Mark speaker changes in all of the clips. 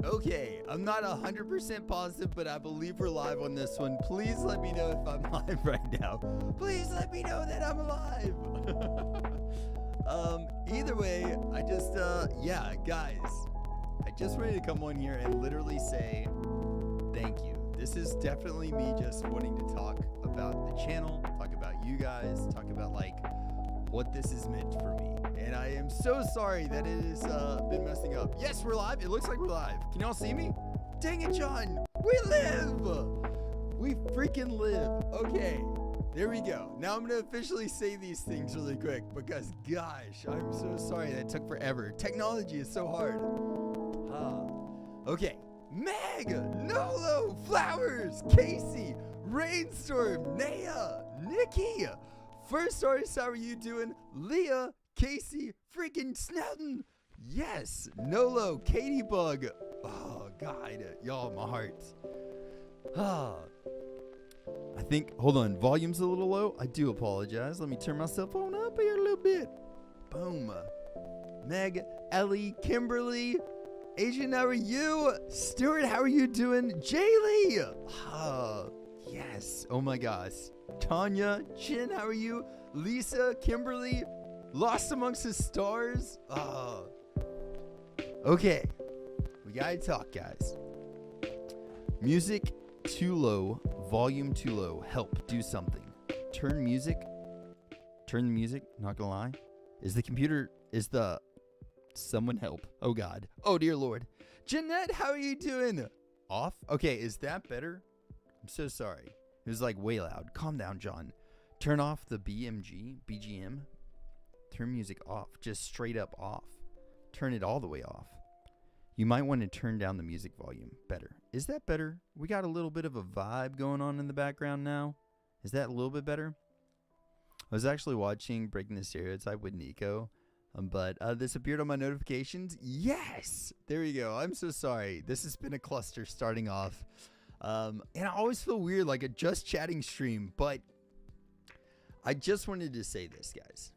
Speaker 1: Okay, I'm not 100% positive, but I believe we're live on this one. Please let me know if I'm live right now. Please let me know that I'm alive. Either way, I just, yeah, guys, I just wanted to come on here and literally say thank you. This is definitely me just wanting to talk about the channel, talk about you guys, talk about like what this is meant for me. And I am so sorry that it has been messing up. Yes, we're live. It looks like we're live. Can y'all see me? Dang it, John. We live. We freaking live. Okay, there we go. Now I'm going to officially say these things really quick because, gosh, I'm so sorry that took forever. Technology is so hard. Okay. Meg, Nolo, Flowers, Casey, Rainstorm, Naya, Nikki, First Artist, how are you doing? Leah, Casey, freaking Snowden. Yes, Nolo, Katie Bug. Oh, God, y'all, my heart. I think, hold on, volume's a little low. I do apologize. Let me turn my cell phone up here a little bit. Boom. Meg, Ellie, Kimberly, Asian, how are you? Stuart, how are you doing? Jaylee. Yes. Oh, my gosh. Tanya, Chin, how are you? Lisa, Kimberly, Lost Amongst the Stars. Okay, we gotta talk, guys. Music too low, volume too low. Help, do something. Turn the music, not gonna lie. Someone help. Oh God. Oh dear Lord. Jeanette, how are you doing? Off? Okay, is that better? I'm so sorry. It was like way loud. Calm down, John. Turn off the BGM. Turn music off. Just straight up off. Turn it all the way off. You might want to turn down the music volume. Better. Is that better? We got a little bit of a vibe going on in the background now. Is that a little bit better? I was actually watching Breaking the Stereotype with Nico. But this appeared on my notifications. Yes! There we go. I'm so sorry. This has been a cluster starting off. And I always feel weird like a just chatting stream. But I just wanted to say this, guys.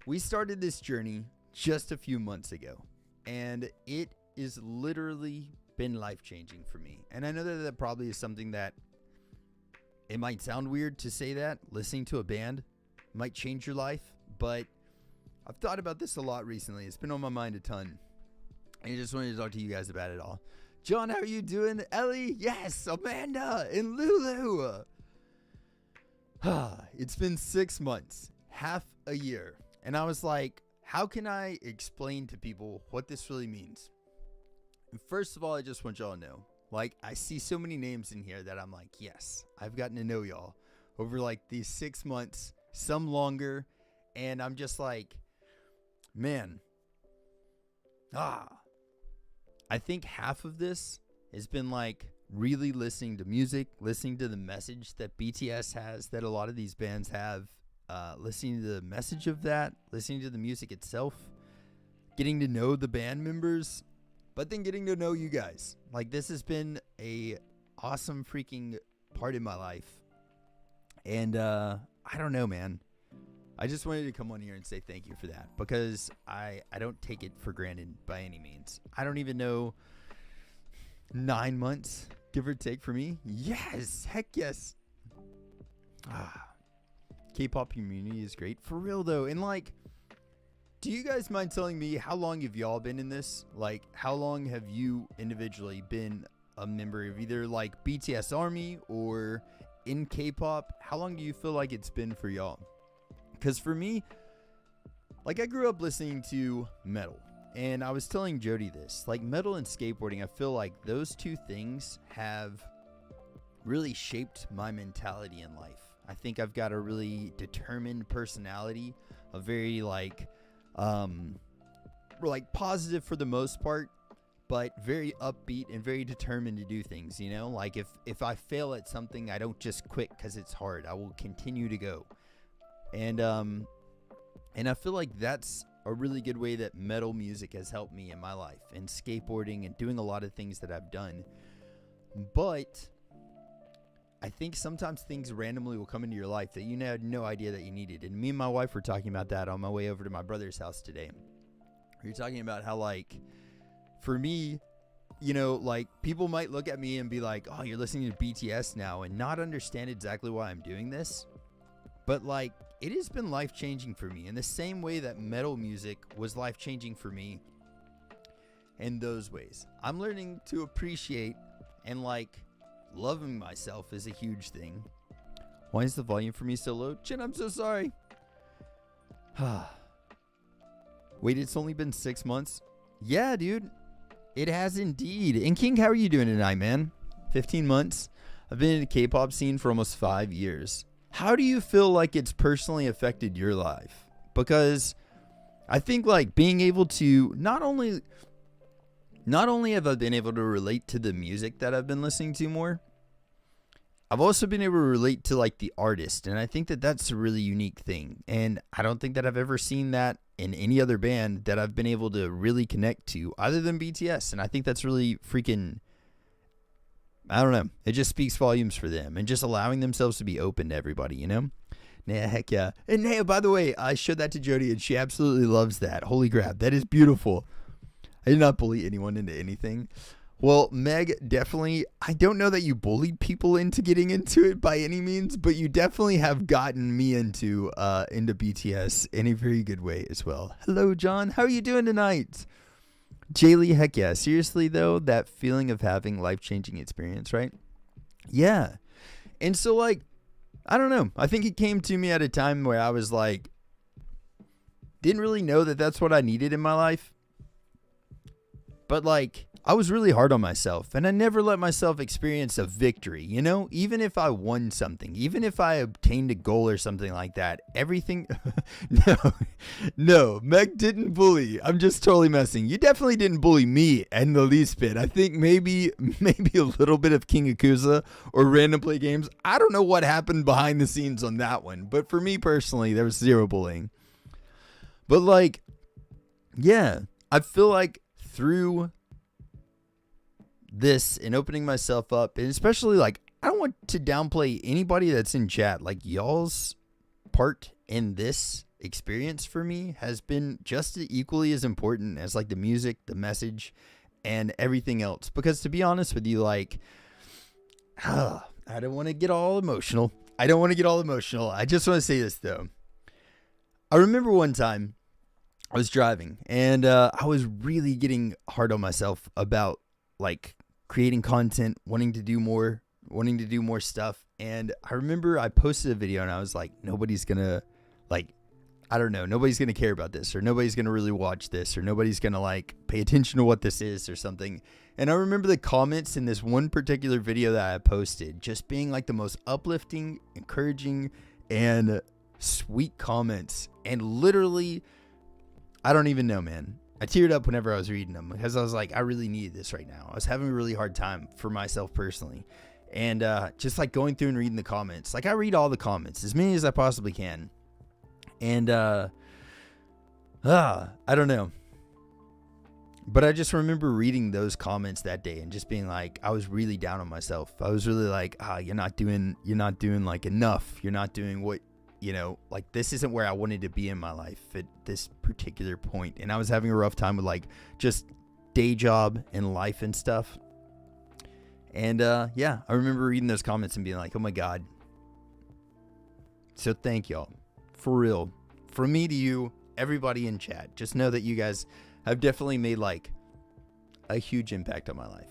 Speaker 1: We started this journey just a few months ago. And it is literally been life-changing for me. And I know that probably is something that it might sound weird to say that. Listening to a band might change your life. But I've thought about this a lot recently. It's been on my mind a ton. And I just wanted to talk to you guys about it all. John, how are you doing? Ellie? Yes. Amanda and Lulu. It's been 6 months. Half a year. And I was like, how can I explain to people what this really means? And first of all, I just want y'all to know. Like, I see so many names in here that I'm like, yes, I've gotten to know y'all over like these 6 months, some longer. And I'm just like, man, I think half of this has been like really listening to music, listening to the message that BTS has, that a lot of these bands have, listening to the message of that, listening to the music itself, getting to know the band members, but then getting to know you guys. Like, this has been a awesome freaking part in my life. And I don't know, man. I just wanted to come on here and say thank you for that, because I don't take it for granted by any means. I don't even know, 9 months, give or take, for me. Yes, heck yes. K-pop community is great. For real, though. And, like, do you guys mind telling me how long have y'all been in this? Like, how long have you individually been a member of either, like, BTS Army or in K-pop? How long do you feel like it's been for y'all? Because for me, like, I grew up listening to metal. And I was telling Jody this. Like, metal and skateboarding, I feel like those two things have really shaped my mentality in life. I think I've got a really determined personality, a very positive for the most part, but very upbeat and very determined to do things, you know? Like, if I fail at something, I don't just quit because it's hard. I will continue to go. And I feel like that's a really good way that metal music has helped me in my life, and skateboarding and doing a lot of things that I've done. But I think sometimes things randomly will come into your life that you had no idea that you needed. And me and my wife were talking about that on my way over to my brother's house today. We were talking about how, like, for me, you know, like, people might look at me and be like, oh, you're listening to BTS now, and not understand exactly why I'm doing this. But, like, it has been life-changing for me in the same way that metal music was life-changing for me in those ways. I'm learning to appreciate and, like, loving myself is a huge thing. Why is the volume for me so low? Jen, I'm so sorry. Wait, it's only been 6 months? Yeah, dude. It has indeed. And King, how are you doing tonight, man? 15 months. I've been in the K-pop scene for almost 5 years. How do you feel like it's personally affected your life? Because I think, like, being able to not only have I been able to relate to the music that I've been listening to more, I've also been able to relate to, like, the artist. And I think that that's a really unique thing. And I don't think that I've ever seen that in any other band that I've been able to really connect to other than BTS. And I think that's really freaking, I don't know. It just speaks volumes for them and just allowing themselves to be open to everybody, you know? Yeah, heck yeah. And hey, by the way, I showed that to Jody and she absolutely loves that. Holy crap. That is beautiful. I did not bully anyone into anything. Well, Meg, definitely, I don't know that you bullied people into getting into it by any means, but you definitely have gotten me into BTS in a very good way as well. Hello, John. How are you doing tonight? Jaylee, heck yeah. Seriously, though, that feeling of having life-changing experience, right? Yeah. And so, like, I don't know. I think it came to me at a time where I was like, didn't really know that that's what I needed in my life. But, like, I was really hard on myself, and I never let myself experience a victory, you know? Even if I won something, even if I obtained a goal or something like that, everything... No, Meg didn't bully. I'm just totally messing. You definitely didn't bully me in the least bit. I think maybe a little bit of King Akusa or Random Play Games. I don't know what happened behind the scenes on that one, but for me personally, there was zero bullying. But, like, yeah, I feel like through this and opening myself up, and especially, like, I don't want to downplay anybody that's in chat. Like, y'all's part in this experience for me has been just equally as important as, like, the music, the message, and everything else. Because to be honest with you, like, I don't want to get all emotional. I just want to say this, though. I remember one time I was driving, and I was really getting hard on myself about, like, creating content, wanting to do more stuff. And I remember I posted a video, and I was like, nobody's gonna, like, I don't know, nobody's gonna care about this, or nobody's gonna really watch this, or nobody's gonna, like, pay attention to what this is or something. And I remember the comments in this one particular video that I posted just being, like, the most uplifting, encouraging, and sweet comments. And literally, I don't even know, man. I teared up whenever I was reading them because I was like, I really needed this right now. I was having a really hard time for myself personally. And just, like, going through and reading the comments. Like, I read all the comments, as many as I possibly can. And I don't know. But I just remember reading those comments that day and just being like, I was really down on myself. I was really like, you're not doing like enough. You're not doing what, you know, like, this isn't where I wanted to be in my life at this particular point. And I was having a rough time with, like, just day job and life and stuff. And yeah, I remember reading those comments and being like, oh my God. So thank y'all. For real. From me to you, everybody in chat. Just know that you guys have definitely made, like, a huge impact on my life.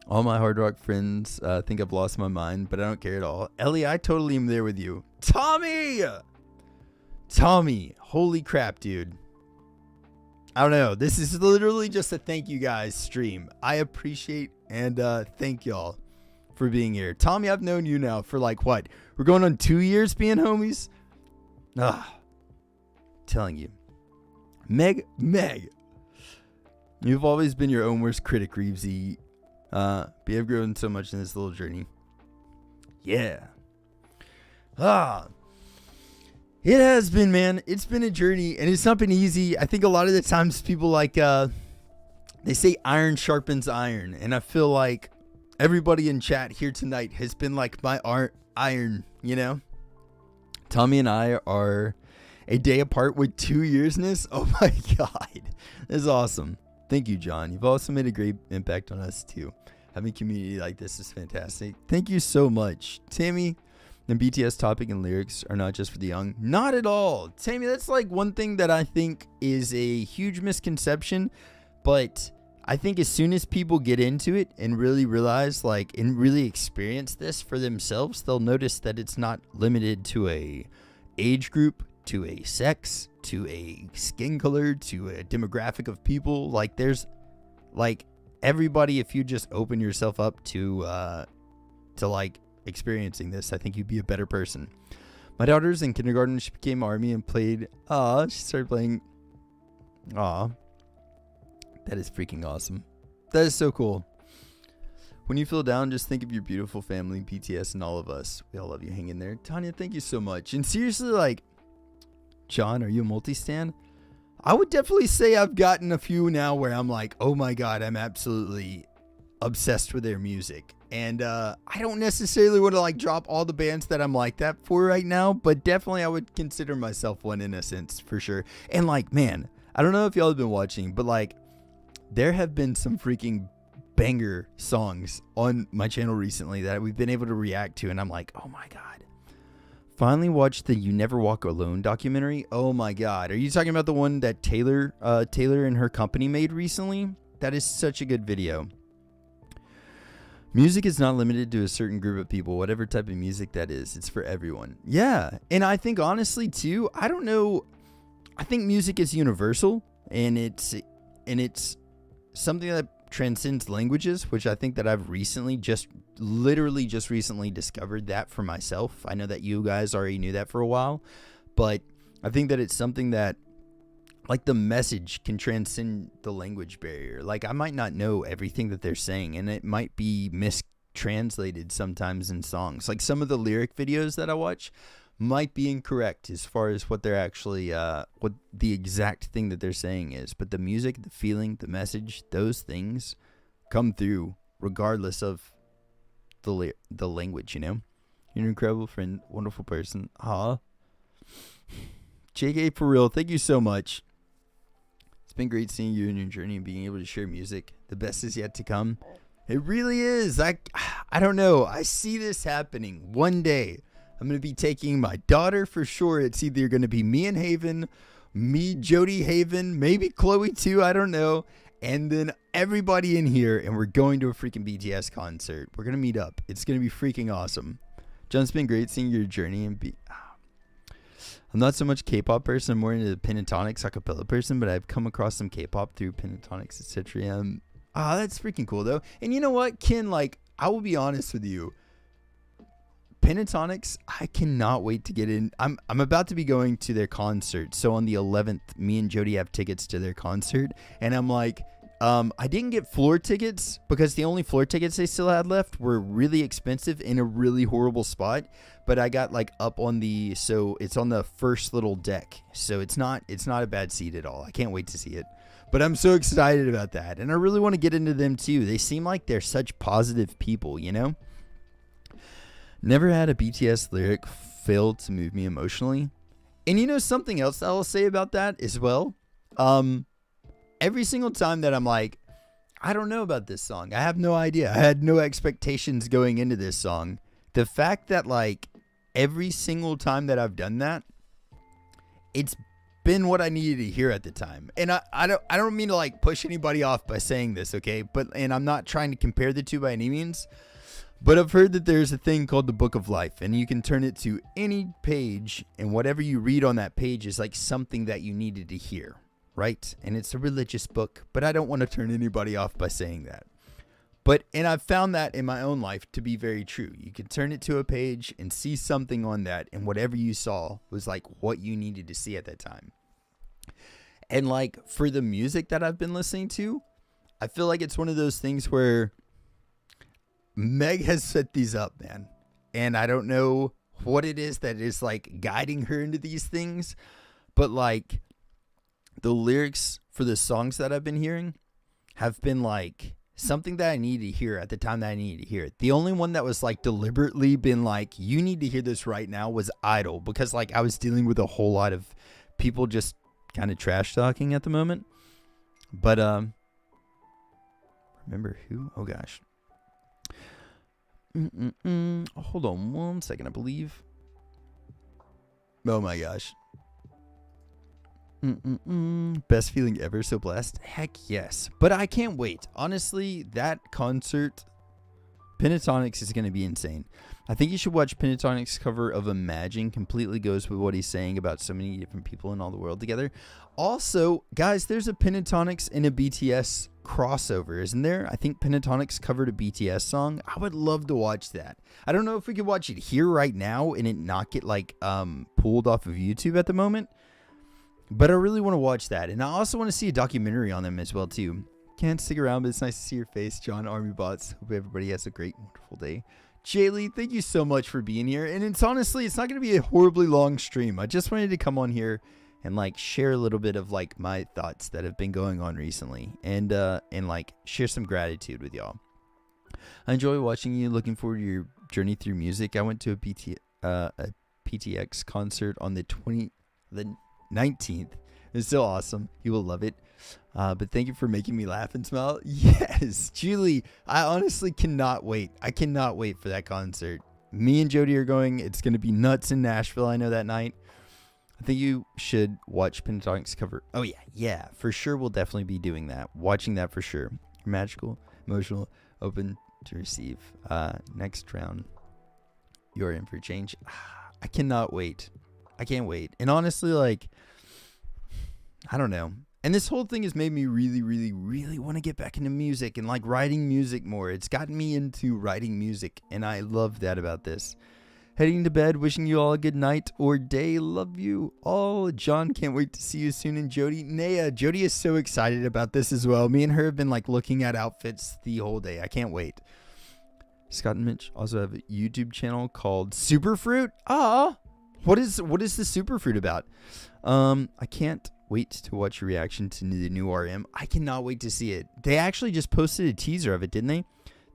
Speaker 1: All my Hard Rock friends think I've lost my mind, but I don't care at all. Ellie, I totally am there with you. Tommy! Tommy, holy crap, dude. I don't know. This is literally just a thank you guys stream. I appreciate and thank y'all for being here. Tommy, I've known you now for like what? We're going on 2 years being homies. Telling you. Meg. You've always been your own worst critic, Reevesy. But you've grown so much in this little journey. Yeah. It has been, man. It's been a journey, and it's not been easy. I think a lot of the times people like, they say iron sharpens iron, and I feel like everybody in chat here tonight has been like my iron, you know? Tommy and I are a day apart with 2 yearsness. Oh my God. This is awesome. Thank you, John. You've also made a great impact on us too. Having a community like this is fantastic. Thank you so much. Tammy, the BTS topic and lyrics are not just for the young. Not at all. Tammy, that's like one thing that I think is a huge misconception. But I think as soon as people get into it and really realize, like, and really experience this for themselves, they'll notice that it's not limited to a age group, to a sex, to a skin color, to a demographic of people. Like, there's like everybody. If you just open yourself up to like experiencing this, I think you'd be a better person. My daughter's in kindergarten. She became army and played. She started playing. That is freaking awesome. That is so cool. When you feel down, just think of your beautiful family, BTS, and all of us. We all love you. Hang in there. Tanya, thank you so much. And seriously, like, John, are you a multi-stan? I would definitely say I've gotten a few now where I'm like, oh my God, I'm absolutely obsessed with their music. And I don't necessarily want to like drop all the bands that I'm like that for right now, but definitely I would consider myself one in a sense for sure. And like, man, I don't know if y'all have been watching, but like there have been some freaking banger songs on my channel recently that we've been able to react to. And I'm like, oh my God. Finally watched the You Never Walk Alone documentary. Oh my God. Are you talking about the one that Taylor and her company made recently? That is such a good video. Music is not limited to a certain group of people, whatever type of music that is. It's for everyone. Yeah. And I think honestly too, I don't know. I think music is universal and it's something that transcends languages, which I think that I've recently literally recently discovered that for myself. I know that you guys already knew that for a while, but I think that it's something that like the message can transcend the language barrier. Like I might not know everything that they're saying and it might be mistranslated sometimes in songs. Like some of the lyric videos that I watch might be incorrect as far as what they're actually, what the exact thing that they're saying is. But the music, the feeling, the message, those things come through regardless of the language, you know? You're an incredible friend, wonderful person. JK, for real, thank you so much. It's been great seeing you in your journey and being able to share music. The best is yet to come. It really is. I don't know. I see this happening one day. I'm going to be taking my daughter for sure. It's either going to be me and Haven, me, Jody, Haven, maybe Chloe too. I don't know. And then everybody in here. And we're going to a freaking BTS concert. We're going to meet up. It's going to be freaking awesome. John, it's been great seeing your journey. And I'm not so much K-pop person. I'm more into the Pentatonix acapella person. But I've come across some K-pop through Pentatonix, etc. That's freaking cool though. And you know what, Ken? Like, I will be honest with you. Pentatonix, I cannot wait to get in. I'm about to be going to their concert. So on the 11th, me and Jody have tickets to their concert. And I'm like, I didn't get floor tickets because the only floor tickets they still had left were really expensive in a really horrible spot. But I got like up on so it's on the first little deck. So it's not a bad seat at all. I can't wait to see it. But I'm so excited about that. And I really want to get into them too. They seem like they're such positive people, you know? Never had a BTS lyric fail to move me emotionally. And you know something else I'll say about that as well? Every single time that I'm like, I don't know about this song. I have no idea. I had no expectations going into this song. The fact that like every single time that I've done that, it's been what I needed to hear at the time. And I don't mean to like push anybody off by saying this, okay? And I'm not trying to compare the two by any means. But I've heard that there's a thing called the Book of Life, and you can turn it to any page, and whatever you read on that page is like something that you needed to hear, right? And it's a religious book, but I don't want to turn anybody off by saying that. And I've found that in my own life to be very true. You can turn it to a page and see something on that, and whatever you saw was like what you needed to see at that time. And like for the music that I've been listening to, I feel like it's one of those things where Meg has set these up, man. And I don't know what it is that is like guiding her into these things, but like the lyrics for the songs that I've been hearing have been like something that I needed to hear at the time that I needed to hear it. The only one that was like deliberately been like, you need to hear this right now was Idol, because like I was dealing with a whole lot of people just kind of trash talking at the moment. But remember who? Oh gosh. Hold on 1 second, I believe. Oh my gosh. Best feeling ever, so blessed. Heck yes. But I can't wait. Honestly, that concert, Pentatonix, is going to be insane. I think you should watch Pentatonix cover of Imagine. Completely goes with what he's saying about so many different people in all the world together. Also, guys, there's a Pentatonix and a BTS crossover, isn't there? I think Pentatonix covered a BTS song. I would love to watch that. I don't know if we could watch it here right now and it not get like pulled off of YouTube at the moment. But I really want to watch that. And I also want to see a documentary on them as well, too. Can't stick around, but it's nice to see your face, John Army Bots. Hope everybody has a great, wonderful day. Jaylee, thank you so much for being here. And it's honestly, it's not going to be a horribly long stream. I just wanted to come on here and like share a little bit of like my thoughts that have been going on recently. And like share some gratitude with y'all. I enjoy watching you. Looking forward to your journey through music. I went to a PTX concert on the 19th. It's so awesome. You will love it. But thank you for making me laugh and smile. Yes, Julie, I honestly cannot wait. I cannot wait for that concert. Me and Jody are going. It's going to be nuts in Nashville. I know that night. I think you should watch Pentatonix cover. Oh, yeah. Yeah, for sure. We'll definitely be doing that. Watching that for sure. Magical, emotional, open to receive. Next round, you're in for change. I cannot wait. I can't wait. And honestly, like, I don't know. And this whole thing has made me really, really, really want to get back into music and like writing music more. It's gotten me into writing music, and I love that about this. Heading to bed, wishing you all a good night or day. Love you all. John, can't wait to see you soon. And Jody, Naya, Jody is so excited about this as well. Me and her have been like looking at outfits the whole day. I can't wait. Scott and Mitch also have a YouTube channel called Superfruit. What is the Superfruit about? I can't wait to watch your reaction to the new RM. I cannot wait to see it. They actually just posted a teaser of it, didn't they?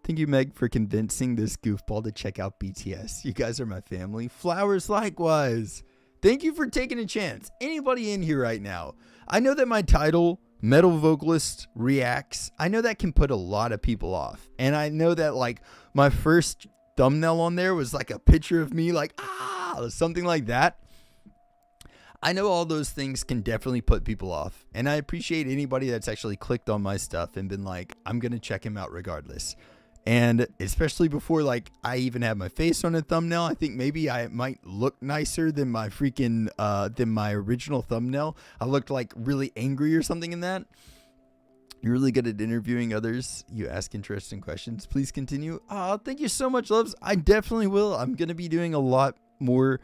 Speaker 1: Thank you, Meg, for convincing this goofball to check out BTS. You guys are my family. Flowers likewise. Thank you for taking a chance. Anybody in here right now? I know that my title, Metal Vocalist Reacts, I know that can put a lot of people off. And I know that like my first thumbnail on there was like a picture of me like, something like that. I know all those things can definitely put people off. And I appreciate anybody that's actually clicked on my stuff and been like, I'm going to check him out regardless. And especially before like I even have my face on a thumbnail, I think maybe I might look nicer than my freaking than my original thumbnail. I looked like really angry or something in that. You're really good at interviewing others. You ask interesting questions. Please continue. Thank you so much, loves. I definitely will. I'm going to be doing a lot more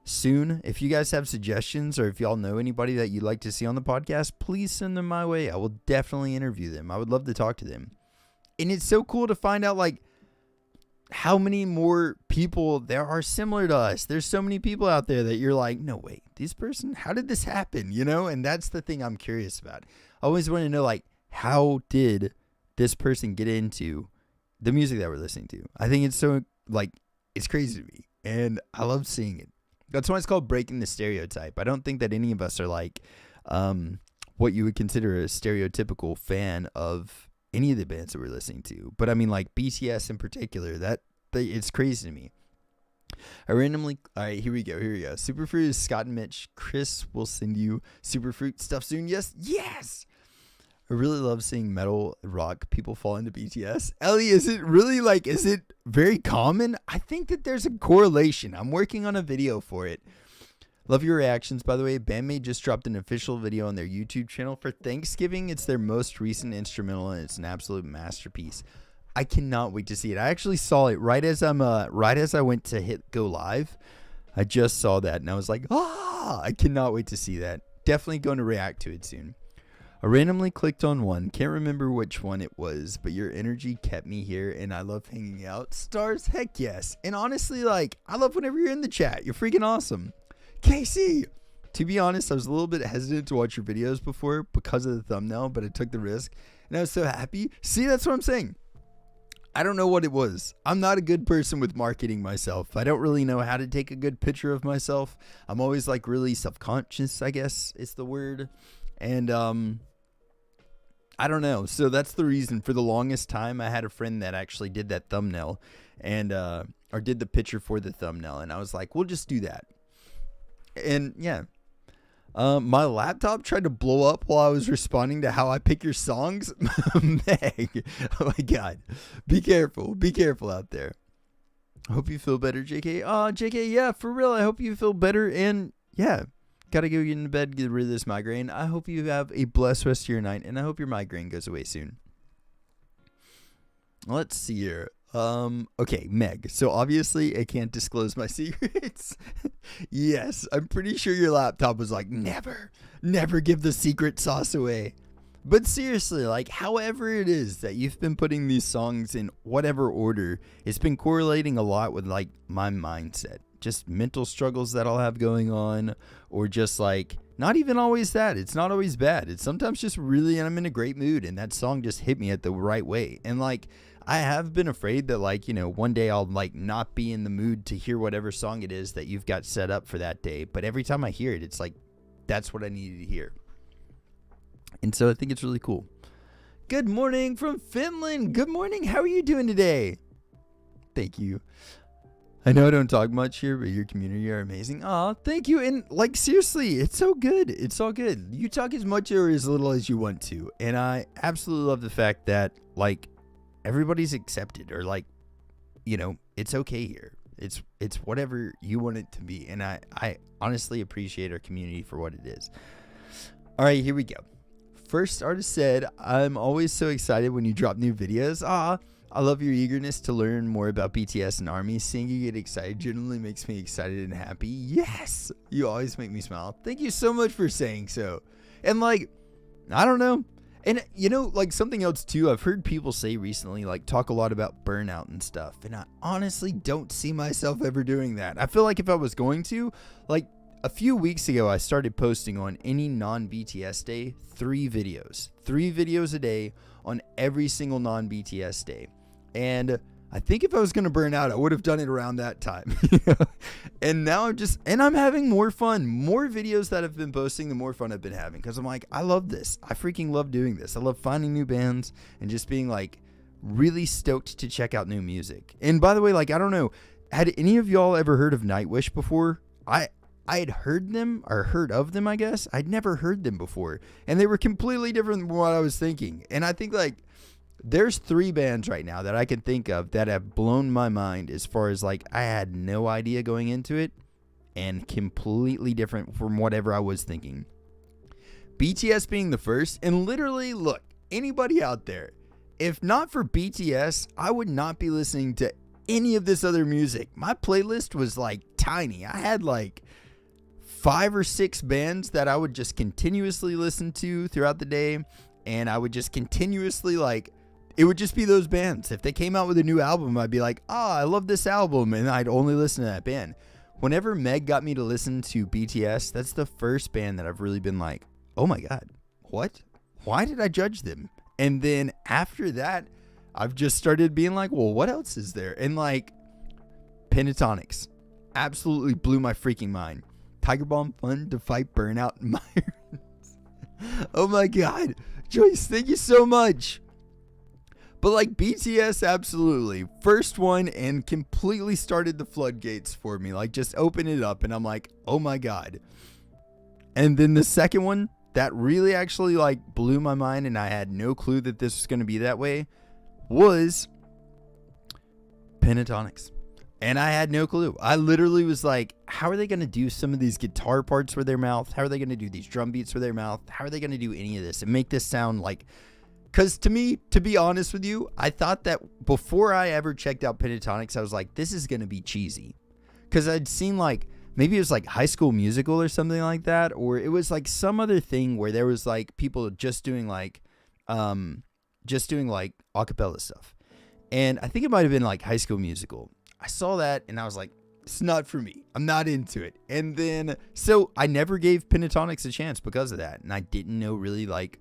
Speaker 1: soon. If you guys have suggestions or if y'all know anybody that you'd like to see on the podcast, please send them my way. I will definitely interview them. I would love to talk to them. And it's so cool to find out like how many more people there are similar to us. There's so many people out there that you're like, no, wait, this person, how did this happen? You know, and that's the thing I'm curious about. I always want to know, like, how did this person get into the music that we're listening to? I think it's so, like, it's crazy to me. And I love seeing it. That's why it's called breaking the stereotype. I don't think that any of us are like what you would consider a stereotypical fan of any of the bands that we're listening to. But I mean, like BTS in particular, it's crazy to me. All right, here we go. Superfruit is Scott and Mitch. Chris will send you Superfruit stuff soon. Yes. I really love seeing metal rock people fall into BTS. Ellie, is it really like, is it very common? I think that there's a correlation. I'm working on a video for it. Love your reactions, by the way. Bandmate just dropped an official video on their YouTube channel for Thanksgiving. It's their most recent instrumental, and it's an absolute masterpiece. I cannot wait to see it. I actually saw it right as I went to hit go live. I just saw that, and I was like, I cannot wait to see that. Definitely going to react to it soon. I randomly clicked on one. Can't remember which one it was, but your energy kept me here, and I love hanging out. Stars, heck yes. And honestly, like, I love whenever you're in the chat. You're freaking awesome. Casey, to be honest, I was a little bit hesitant to watch your videos before because of the thumbnail, but I took the risk, and I was so happy. See, that's what I'm saying. I don't know what it was. I'm not a good person with marketing myself. I don't really know how to take a good picture of myself. I'm always like really self-conscious, I guess is the word. And I don't know. So that's the reason. For the longest time, I had a friend that actually did that thumbnail and or did the picture for the thumbnail, and I was like, we'll just do that. And yeah, my laptop tried to blow up while I was responding to how I pick your songs. Meg, oh my God, be careful out there. I hope you feel better, JK. JK, yeah, for real. I hope you feel better, and yeah, gotta go get into bed, get rid of this migraine. I hope you have a blessed rest of your night, and I hope your migraine goes away soon. Let's see here. Okay, Meg. So obviously I can't disclose my secrets. Yes, I'm pretty sure your laptop was like, never give the secret sauce away. But seriously, like, however it is that you've been putting these songs in whatever order, it's been correlating a lot with like my mindset, just mental struggles that I'll have going on, or just like, not even always that. It's not always bad. It's sometimes just really, I'm in a great mood, and that song just hit me at the right way. And like, I have been afraid that, like, you know, one day I'll like not be in the mood to hear whatever song it is that you've got set up for that day. But every time I hear it, it's like, that's what I needed to hear. And so I think it's really cool. Good morning from Finland. Good morning. How are you doing today? Thank you. I know I don't talk much here, but your community are amazing. Aw, thank you. And like, seriously, it's so good. It's all good. You talk as much or as little as you want to. And I absolutely love the fact that, like, everybody's accepted, or like, you know, it's okay here. It's whatever you want it to be. And I honestly appreciate our community for what it is. All right, here we go. First artist said, I'm always so excited when you drop new videos. I love your eagerness to learn more about BTS and ARMY. Seeing you get excited generally makes me excited and happy. Yes, you always make me smile. Thank you so much for saying so. And like, I don't know. And, you know, like, something else, too, I've heard people say recently, like, talk a lot about burnout and stuff. And I honestly don't see myself ever doing that. I feel like if I was going to, like, a few weeks ago, I started posting on any non-BTS day 3 videos. 3 videos a day on every single non-BTS day. And I think if I was going to burn out, I would have done it around that time. And now I'm having more fun. More videos that I've been posting, the more fun I've been having. Because I'm like, I love this. I freaking love doing this. I love finding new bands and just being like really stoked to check out new music. And by the way, like, I don't know, had any of y'all ever heard of Nightwish before? I had heard them, or heard of them, I guess. I'd never heard them before. And they were completely different than what I was thinking. And I think, like, there's 3 bands right now that I can think of that have blown my mind as far as, like, I had no idea going into it, and completely different from whatever I was thinking. BTS being the first, and literally, look, anybody out there, if not for BTS, I would not be listening to any of this other music. My playlist was, like, tiny. I had, like, 5 or 6 bands that I would just continuously listen to throughout the day, and I would just continuously, like, it would just be those bands. If they came out with a new album, I'd be like, I love this album, and I'd only listen to that band. Whenever Meg got me to listen to BTS, that's the first band that I've really been like, oh my God, what? Why did I judge them? And then after that, I've just started being like, well, what else is there? And like, Pentatonix absolutely blew my freaking mind. Tiger Bomb, fun to fight burnout environments. Oh my God. Joyce, thank you so much. But like, BTS, absolutely. First one, and completely started the floodgates for me. Like, just open it up and I'm like, oh my God. And then the second one, that really actually like blew my mind, and I had no clue that this was going to be that way, was Pentatonix. And I had no clue. I literally was like, how are they going to do some of these guitar parts with their mouth? How are they going to do these drum beats with their mouth? How are they going to do any of this and make this sound like... Because to me, to be honest with you, I thought that before I ever checked out Pentatonix, I was like, this is going to be cheesy. Because I'd seen like, maybe it was like High School Musical or something like that. Or it was like some other thing where there was like people just doing like a cappella stuff. And I think it might have been like High School Musical. I saw that and I was like, it's not for me. I'm not into it. And then, so I never gave Pentatonix a chance because of that. And I didn't know really like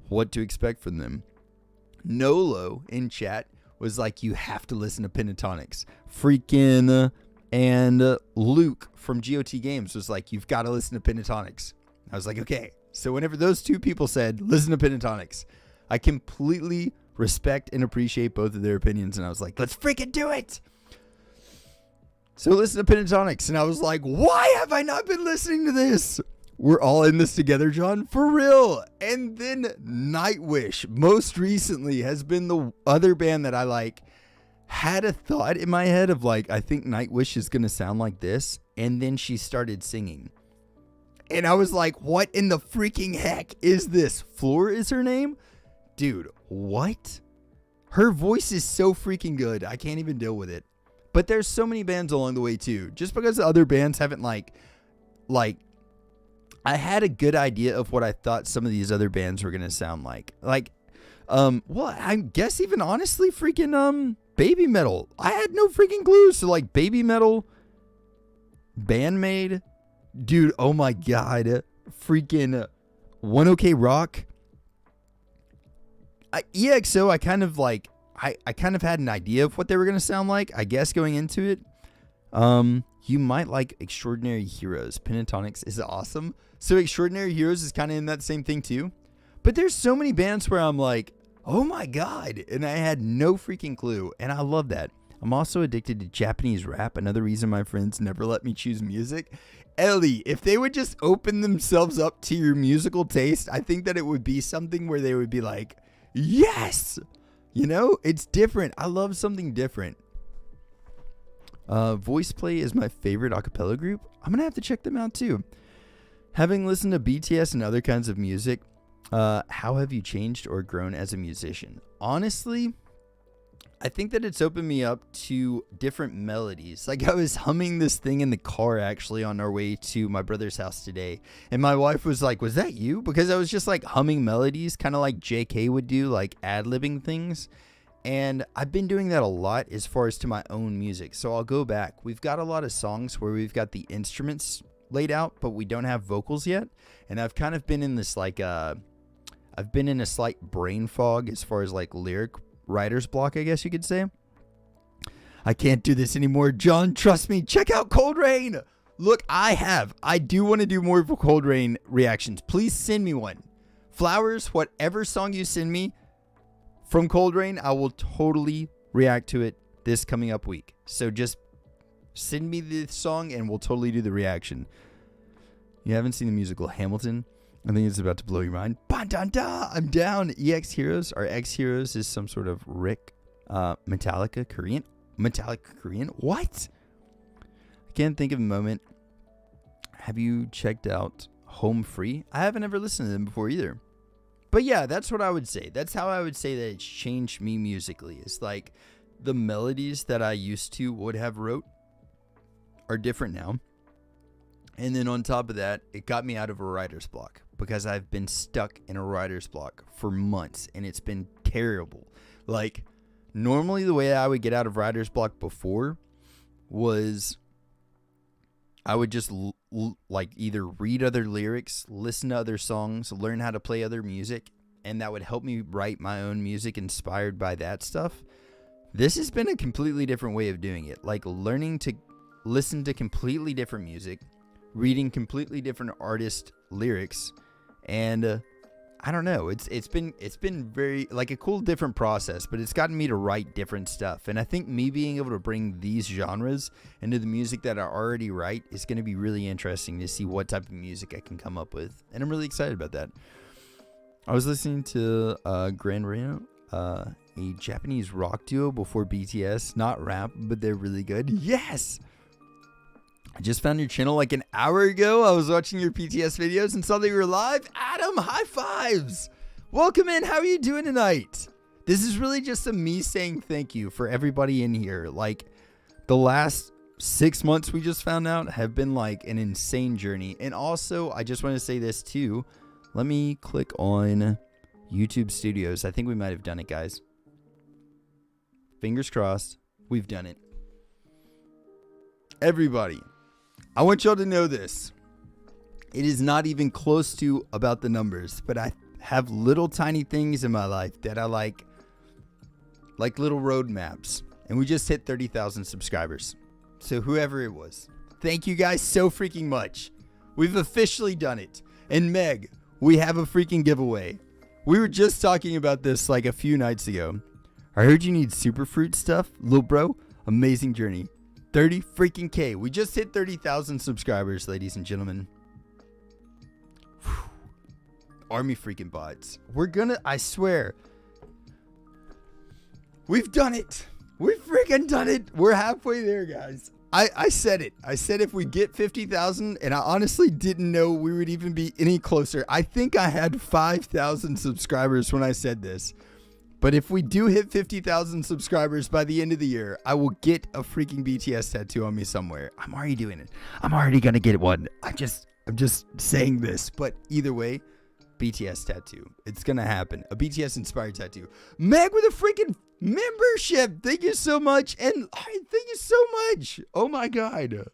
Speaker 1: what to expect from them. Nolo in chat was like, you have to listen to Pentatonix. Freaking, and Luke from GOT Games was like, you've got to listen to Pentatonix. I was like, okay. So whenever those two people said, listen to Pentatonix, I completely respect and appreciate both of their opinions. And I was like, let's freaking do it. So listen to Pentatonix, and I was like, why have I not been listening to this? We're all in this together, John, for real. And then Nightwish, most recently, has been the other band that I like had a thought in my head of like, I think Nightwish is going to sound like this. And then she started singing. And I was like, what in the freaking heck is this? Floor is her name? Dude, what? Her voice is so freaking good. I can't even deal with it. But there's so many bands along the way too. Just because the other bands haven't like I had a good idea of what I thought some of these other bands were gonna sound like. Well, I guess even honestly, freaking Baby Metal. I had no freaking clue. So like Baby Metal, Bandmade, dude. Oh my god, freaking One OK Rock. EXO. I kind of like. I kind of had an idea of what they were going to sound like, I guess, going into it. You might like Extraordinary Heroes. Pentatonix is awesome. So Extraordinary Heroes is kind of in that same thing too. But there's so many bands where I'm like, oh my god. And I had no freaking clue. And I love that. I'm also addicted to Japanese rap. Another reason my friends never let me choose music. Ellie, if they would just open themselves up to your musical taste, I think that it would be something where they would be like, yes! You know, it's different. I love something different. Voice Play is my favorite acapella group. I'm going to have to check them out too. Having listened to BTS and other kinds of music, how have you changed or grown as a musician? Honestly, I think that it's opened me up to different melodies. Like I was humming this thing in the car actually on our way to my brother's house today. And my wife was like, was that you? Because I was just like humming melodies, kind of like JK would do, like ad-libbing things. And I've been doing that a lot as far as to my own music. So I'll go back. We've got a lot of songs where we've got the instruments laid out, but we don't have vocals yet. And I've kind of been in this like, I've been in a slight brain fog as far as like lyric writer's block, I guess you could say. I can't do this anymore. John, trust me. Check out Cold Rain. Look, I do want to do more Cold Rain reactions. Please send me one. Flowers, whatever song you send me from Cold Rain, I will totally react to it this coming up week. So just send me the song and we'll totally do the reaction. You haven't seen the musical Hamilton? I think it's about to blow your mind. Ba-da-da, I'm down. EX Heroes or X Heroes is some sort of Rick Metallica Korean. What? I can't think of a moment. Have you checked out Home Free? I haven't ever listened to them before either. But yeah, that's what I would say. That's how I would say that it's changed me musically. It's like the melodies that I used to would have wrote are different now. And then on top of that, it got me out of a writer's block because I've been stuck in a writer's block for months and it's been terrible. Like normally the way I would get out of writer's block before was I would just like either read other lyrics, listen to other songs, learn how to play other music, and that would help me write my own music inspired by that stuff. This has been a completely different way of doing it. Like learning to listen to completely different music, reading completely different artist lyrics, and I don't know. It's been very like a cool different process, but it's gotten me to write different stuff. And I think me being able to bring these genres into the music that I already write is going to be really interesting to see what type of music I can come up with. And I'm really excited about that. I was listening to Grand Reno, a Japanese rock duo before BTS, not rap, but they're really good. Yes. I just found your channel like an hour ago. I was watching your BTS videos and saw that you were live. Adam, high fives. Welcome in. How are you doing tonight? This is really just a me saying thank you for everybody in here. Like the last 6 months we just found out have been like an insane journey. And also, I just want to say this too. Let me click on YouTube Studios. I think we might have done it, guys. Fingers crossed. We've done it. Everybody, I want y'all to know this. It is not even close to about the numbers, but I have little tiny things in my life that I like little roadmaps. And we just hit 30,000 subscribers. So whoever it was, thank you guys so freaking much. We've officially done it. And Meg, we have a freaking giveaway. We were just talking about this like a few nights ago. I heard you need superfruit stuff, little bro. Amazing journey. 30 freaking K. We just hit 30,000 subscribers, ladies and gentlemen. Whew. Army freaking bots. I swear. We've done it. We've freaking done it. We're halfway there, guys. I said it. I said if we get 50,000, and I honestly didn't know we would even be any closer. I think I had 5,000 subscribers when I said this. But if we do hit 50,000 subscribers by the end of the year, I will get a freaking BTS tattoo on me somewhere. I'm already doing it. I'm already going to get one. I'm just saying this. But either way, BTS tattoo. It's going to happen. A BTS inspired tattoo. Meg with a freaking membership. Thank you so much. And thank you so much. Oh my God.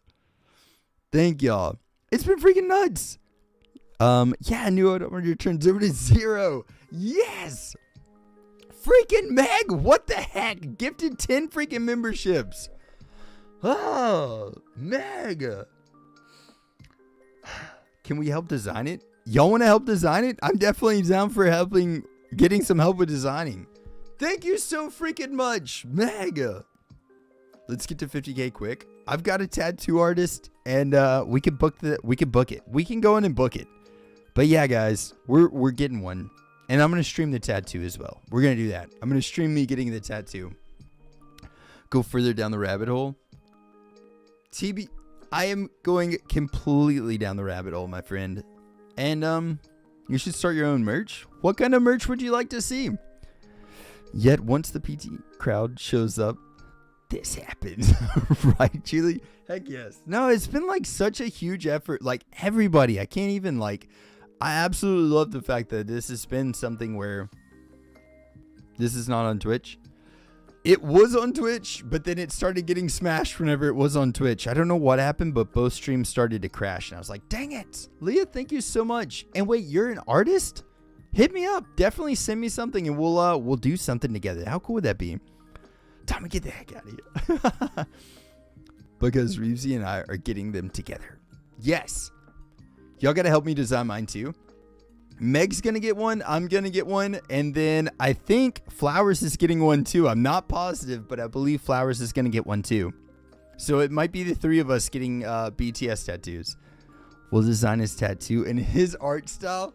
Speaker 1: Thank y'all. It's been freaking nuts. Yeah, new order turns over to 0. Yes. Freaking Meg, what the heck? Gifted 10 freaking memberships. Oh, Meg. Can we help design it? Y'all want to help design it? I'm definitely down for getting some help with designing. Thank you so freaking much, Meg. Let's get to 50K quick. I've got a tattoo artist, and we can book it. We can go in and book it. But yeah, guys, we're getting one. And I'm going to stream the tattoo as well. We're going to do that. I'm going to stream me getting the tattoo. Go further down the rabbit hole. I am going completely down the rabbit hole, my friend. And you should start your own merch. What kind of merch would you like to see? Yet once the PT crowd shows up, this happens. Right, Julie? Heck yes. No, it's been like such a huge effort. Like everybody, I can't even like... I absolutely love the fact that this has been something where this is not on Twitch. It was on Twitch, but then it started getting smashed whenever it was on Twitch. I don't know what happened, but both streams started to crash. And I was like, dang it. Leah, thank you so much. And wait, you're an artist? Hit me up. Definitely send me something and we'll do something together. How cool would that be? Tommy, get the heck out of here. Because Reevesy and I are getting them together. Yes. Y'all got to help me design mine too. Meg's going to get one. I'm going to get one. And then I think Flowers is getting one too. I'm not positive, but I believe Flowers is going to get one too. So it might be the three of us getting BTS tattoos. We'll design his tattoo and his art style.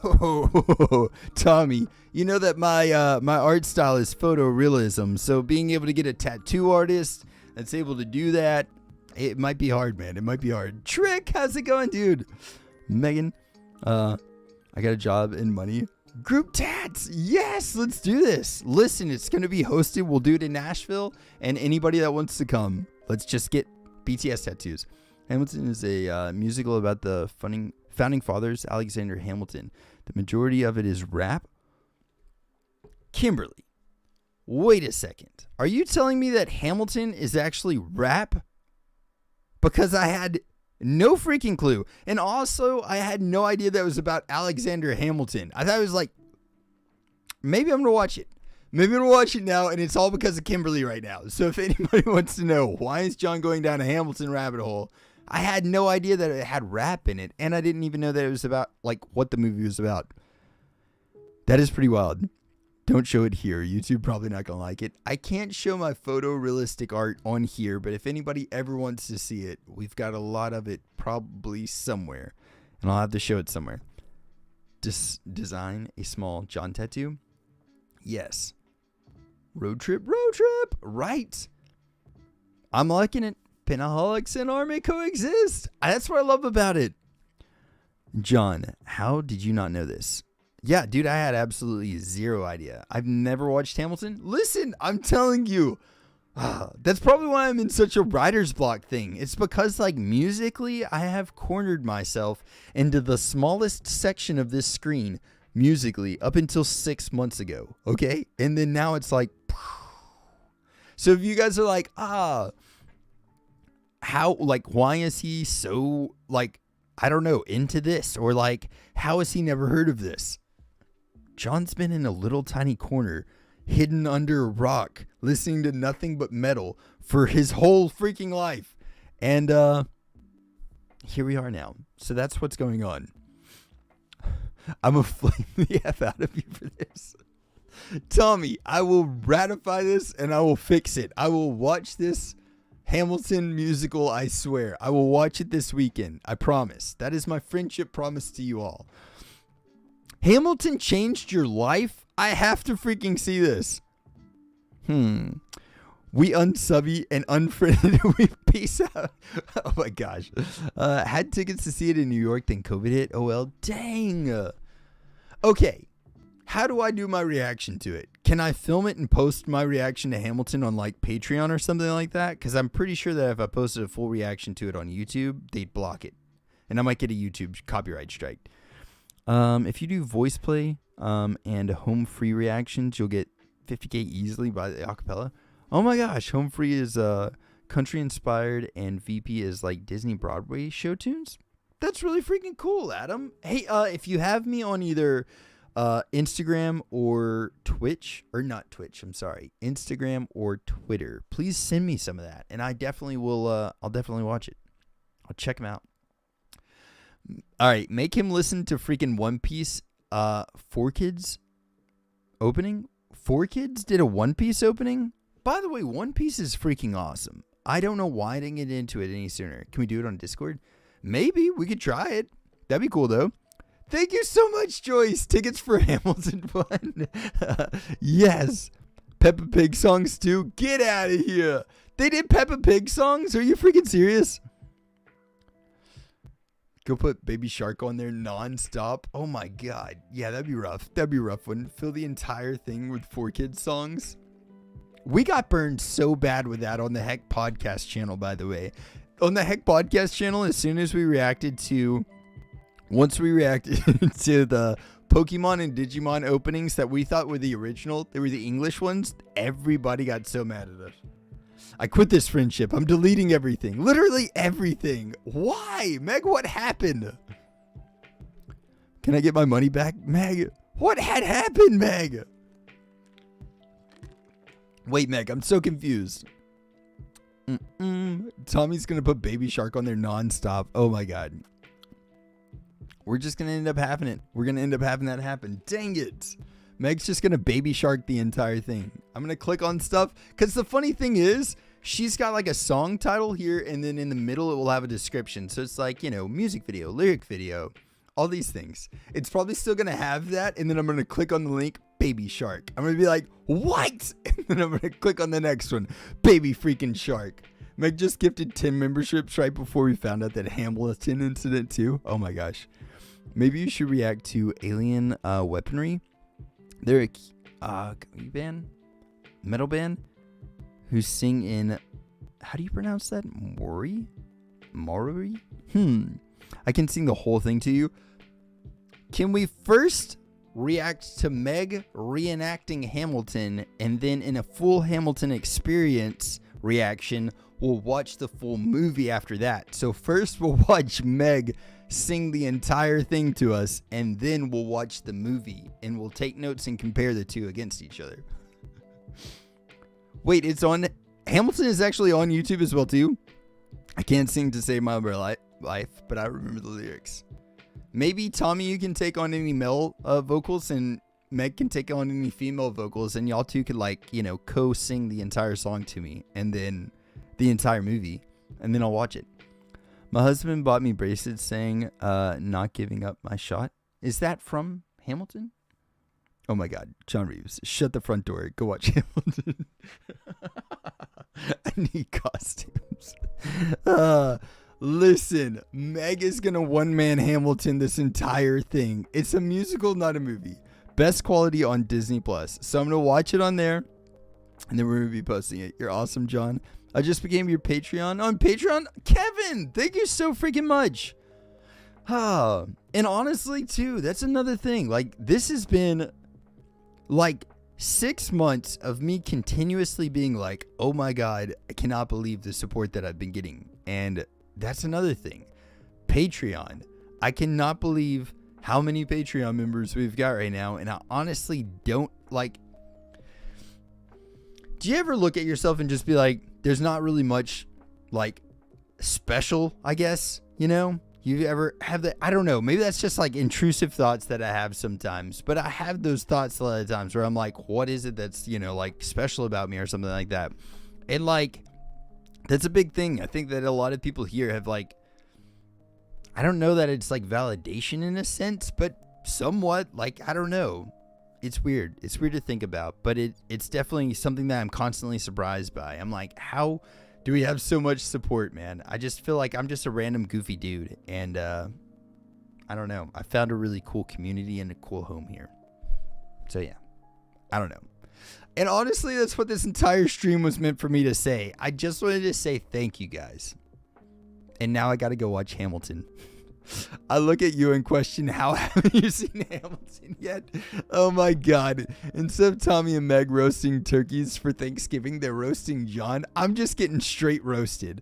Speaker 1: Oh, Tommy, you know that my art style is photorealism. So being able to get a tattoo artist that's able to do that, it might be hard, man. It might be hard. Trick, how's it going, dude? Megan, I got a job and money. Group tats. Yes, let's do this. Listen, it's going to be hosted. We'll do it in Nashville. And anybody that wants to come, let's just get BTS tattoos. Hamilton is a musical about the founding fathers, Alexander Hamilton. The majority of it is rap. Kimberly, wait a second. Are you telling me that Hamilton is actually rap? Because I had no freaking clue. And also, I had no idea that it was about Alexander Hamilton. I thought it was like, maybe I'm going to watch it. Maybe I'm going to watch it now, and it's all because of Kimberly right now. So if anybody wants to know, why is John going down a Hamilton rabbit hole? I had no idea that it had rap in it, and I didn't even know that it was about, like, what the movie was about. That is pretty wild. Don't show it here. YouTube probably not going to like it. I can't show my photorealistic art on here, but if anybody ever wants to see it, we've got a lot of it probably somewhere, and I'll have to show it somewhere. Design a small John tattoo? Yes. Road trip, right? I'm liking it. Pinaholics and Army coexist. That's what I love about it. John, how did you not know this? Yeah, dude, I had absolutely zero idea. I've never watched Hamilton. Listen, I'm telling you. That's probably why I'm in such a writer's block thing. It's because, like, musically, I have cornered myself into the smallest section of this screen musically up until 6 months ago. Okay? And then now it's like, so if you guys are like, how, like, why is he so, like, I don't know, into this? Or, like, how has he never heard of this? John's been in a little tiny corner, hidden under a rock, listening to nothing but metal for his whole freaking life. And here we are now. So that's what's going on. I'm going to flame the F out of you for this. Tommy, I will ratify this and I will fix it. I will watch this Hamilton musical, I swear. I will watch it this weekend. I promise. That is my friendship promise to you all. Hamilton changed your life? I have to freaking see this. We unsubby and unfriended. We peace out. Oh my gosh. Had tickets to see it in New York, then COVID hit. Oh well, dang. Okay. How do I do my reaction to it? Can I film it and post my reaction to Hamilton on like Patreon or something like that? Because I'm pretty sure that if I posted a full reaction to it on YouTube, they'd block it. And I might get a YouTube copyright strike. If you do voice play and home free reactions, you'll get 50K easily by the acapella. Oh my gosh, home free is country inspired and VP is like Disney Broadway show tunes. That's really freaking cool, Adam. Hey, if you have me on either Instagram or Twitch, or not Twitch, I'm sorry, Instagram or Twitter, please send me some of that, and I definitely will. I'll definitely watch it. I'll check them out. All right, make him listen to freaking One Piece 4Kids opening. 4Kids did a One Piece opening. By the way, One Piece is freaking awesome. I don't know why I didn't get into it any sooner. Can we do it on Discord? Maybe we could try it. That'd be cool though. Thank you so much, Joyce. Tickets for Hamilton fun. Yes. Peppa Pig songs too. Get out of here. They did Peppa Pig songs? Are you freaking serious? Go put Baby Shark on there nonstop. Oh my god. Yeah, that'd be rough. That'd be a rough one. Fill the entire thing with 4Kids songs. We got burned so bad with that on the Heck Podcast channel, by the way. On the Heck Podcast channel, as soon as we reacted to... Once we reacted to the Pokemon and Digimon openings that we thought were the original, they were the English ones, everybody got so mad at us. I quit this friendship. I'm deleting everything. Literally everything. Why? Meg, what happened? Can I get my money back? Meg, what had happened, Meg? Wait, Meg, I'm so confused. Tommy's going to put Baby Shark on there nonstop. Oh my god. We're just going to end up having it. We're going to end up having that happen. Dang it. Meg's just going to Baby Shark the entire thing. I'm going to click on stuff. Because the funny thing is, she's got like a song title here. And then in the middle, it will have a description. So it's like, you know, music video, lyric video, all these things. It's probably still going to have that. And then I'm going to click on the link, Baby Shark. I'm going to be like, what? And then I'm going to click on the next one, Baby freaking Shark. Meg just gifted 10 memberships right before we found out that Hamilton incident too. Oh my gosh. Maybe you should react to Alien Weaponry. They're a band, metal band, who sing in, how do you pronounce that? Mori? I can sing the whole thing to you. Can we first react to Meg reenacting Hamilton, and then in a full Hamilton experience reaction, we'll watch the full movie after that. So first we'll watch Meg sing the entire thing to us, and then we'll watch the movie, and we'll take notes and compare the two against each other. Wait, it's on... Hamilton is actually on YouTube as well, too? I can't sing to save my life, but I remember the lyrics. Maybe, Tommy, you can take on any male vocals, and Meg can take on any female vocals, and y'all two could like, co-sing the entire song to me, and then the entire movie, and then I'll watch it. My husband bought me bracelets saying, not giving up my shot. Is that from Hamilton? Oh my God, John Reeves, shut the front door. Go watch Hamilton. I need costumes. Listen, Meg is going to one-man Hamilton this entire thing. It's a musical, not a movie. Best quality on Disney Plus. So I'm going to watch it on there, and then we're going to be posting it. You're awesome, John. I just became your Patreon. On Patreon, Kevin, thank you so freaking much. And honestly, too, that's another thing. Like, this has been like 6 months of me continuously being like, oh my God, I cannot believe the support that I've been getting. And that's another thing. Patreon. I cannot believe how many Patreon members we've got right now. And I honestly don't like. Do you ever look at yourself and just be like, there's not really much like special, I guess, You ever have that? I don't know. Maybe that's just like intrusive thoughts that I have sometimes. But I have those thoughts a lot of times where I'm like, what is it that's, like special about me or something like that? And like, that's a big thing. I think that a lot of people here have like, I don't know that it's like validation in a sense, but somewhat like, I don't know. It's weird. It's weird to think about, but it's definitely something that I'm constantly surprised by. I'm like, how do we have so much support, man? I just feel like I'm just a random goofy dude. And I don't know. I found a really cool community and a cool home here. So yeah, I don't know. And honestly, that's what this entire stream was meant for me to say. I just wanted to say thank you guys. And now I got to go watch Hamilton. I look at you and question, how haven't you seen Hamilton yet? Oh my God. Instead of Tommy and Meg roasting turkeys for Thanksgiving, they're roasting John. I'm just getting straight roasted.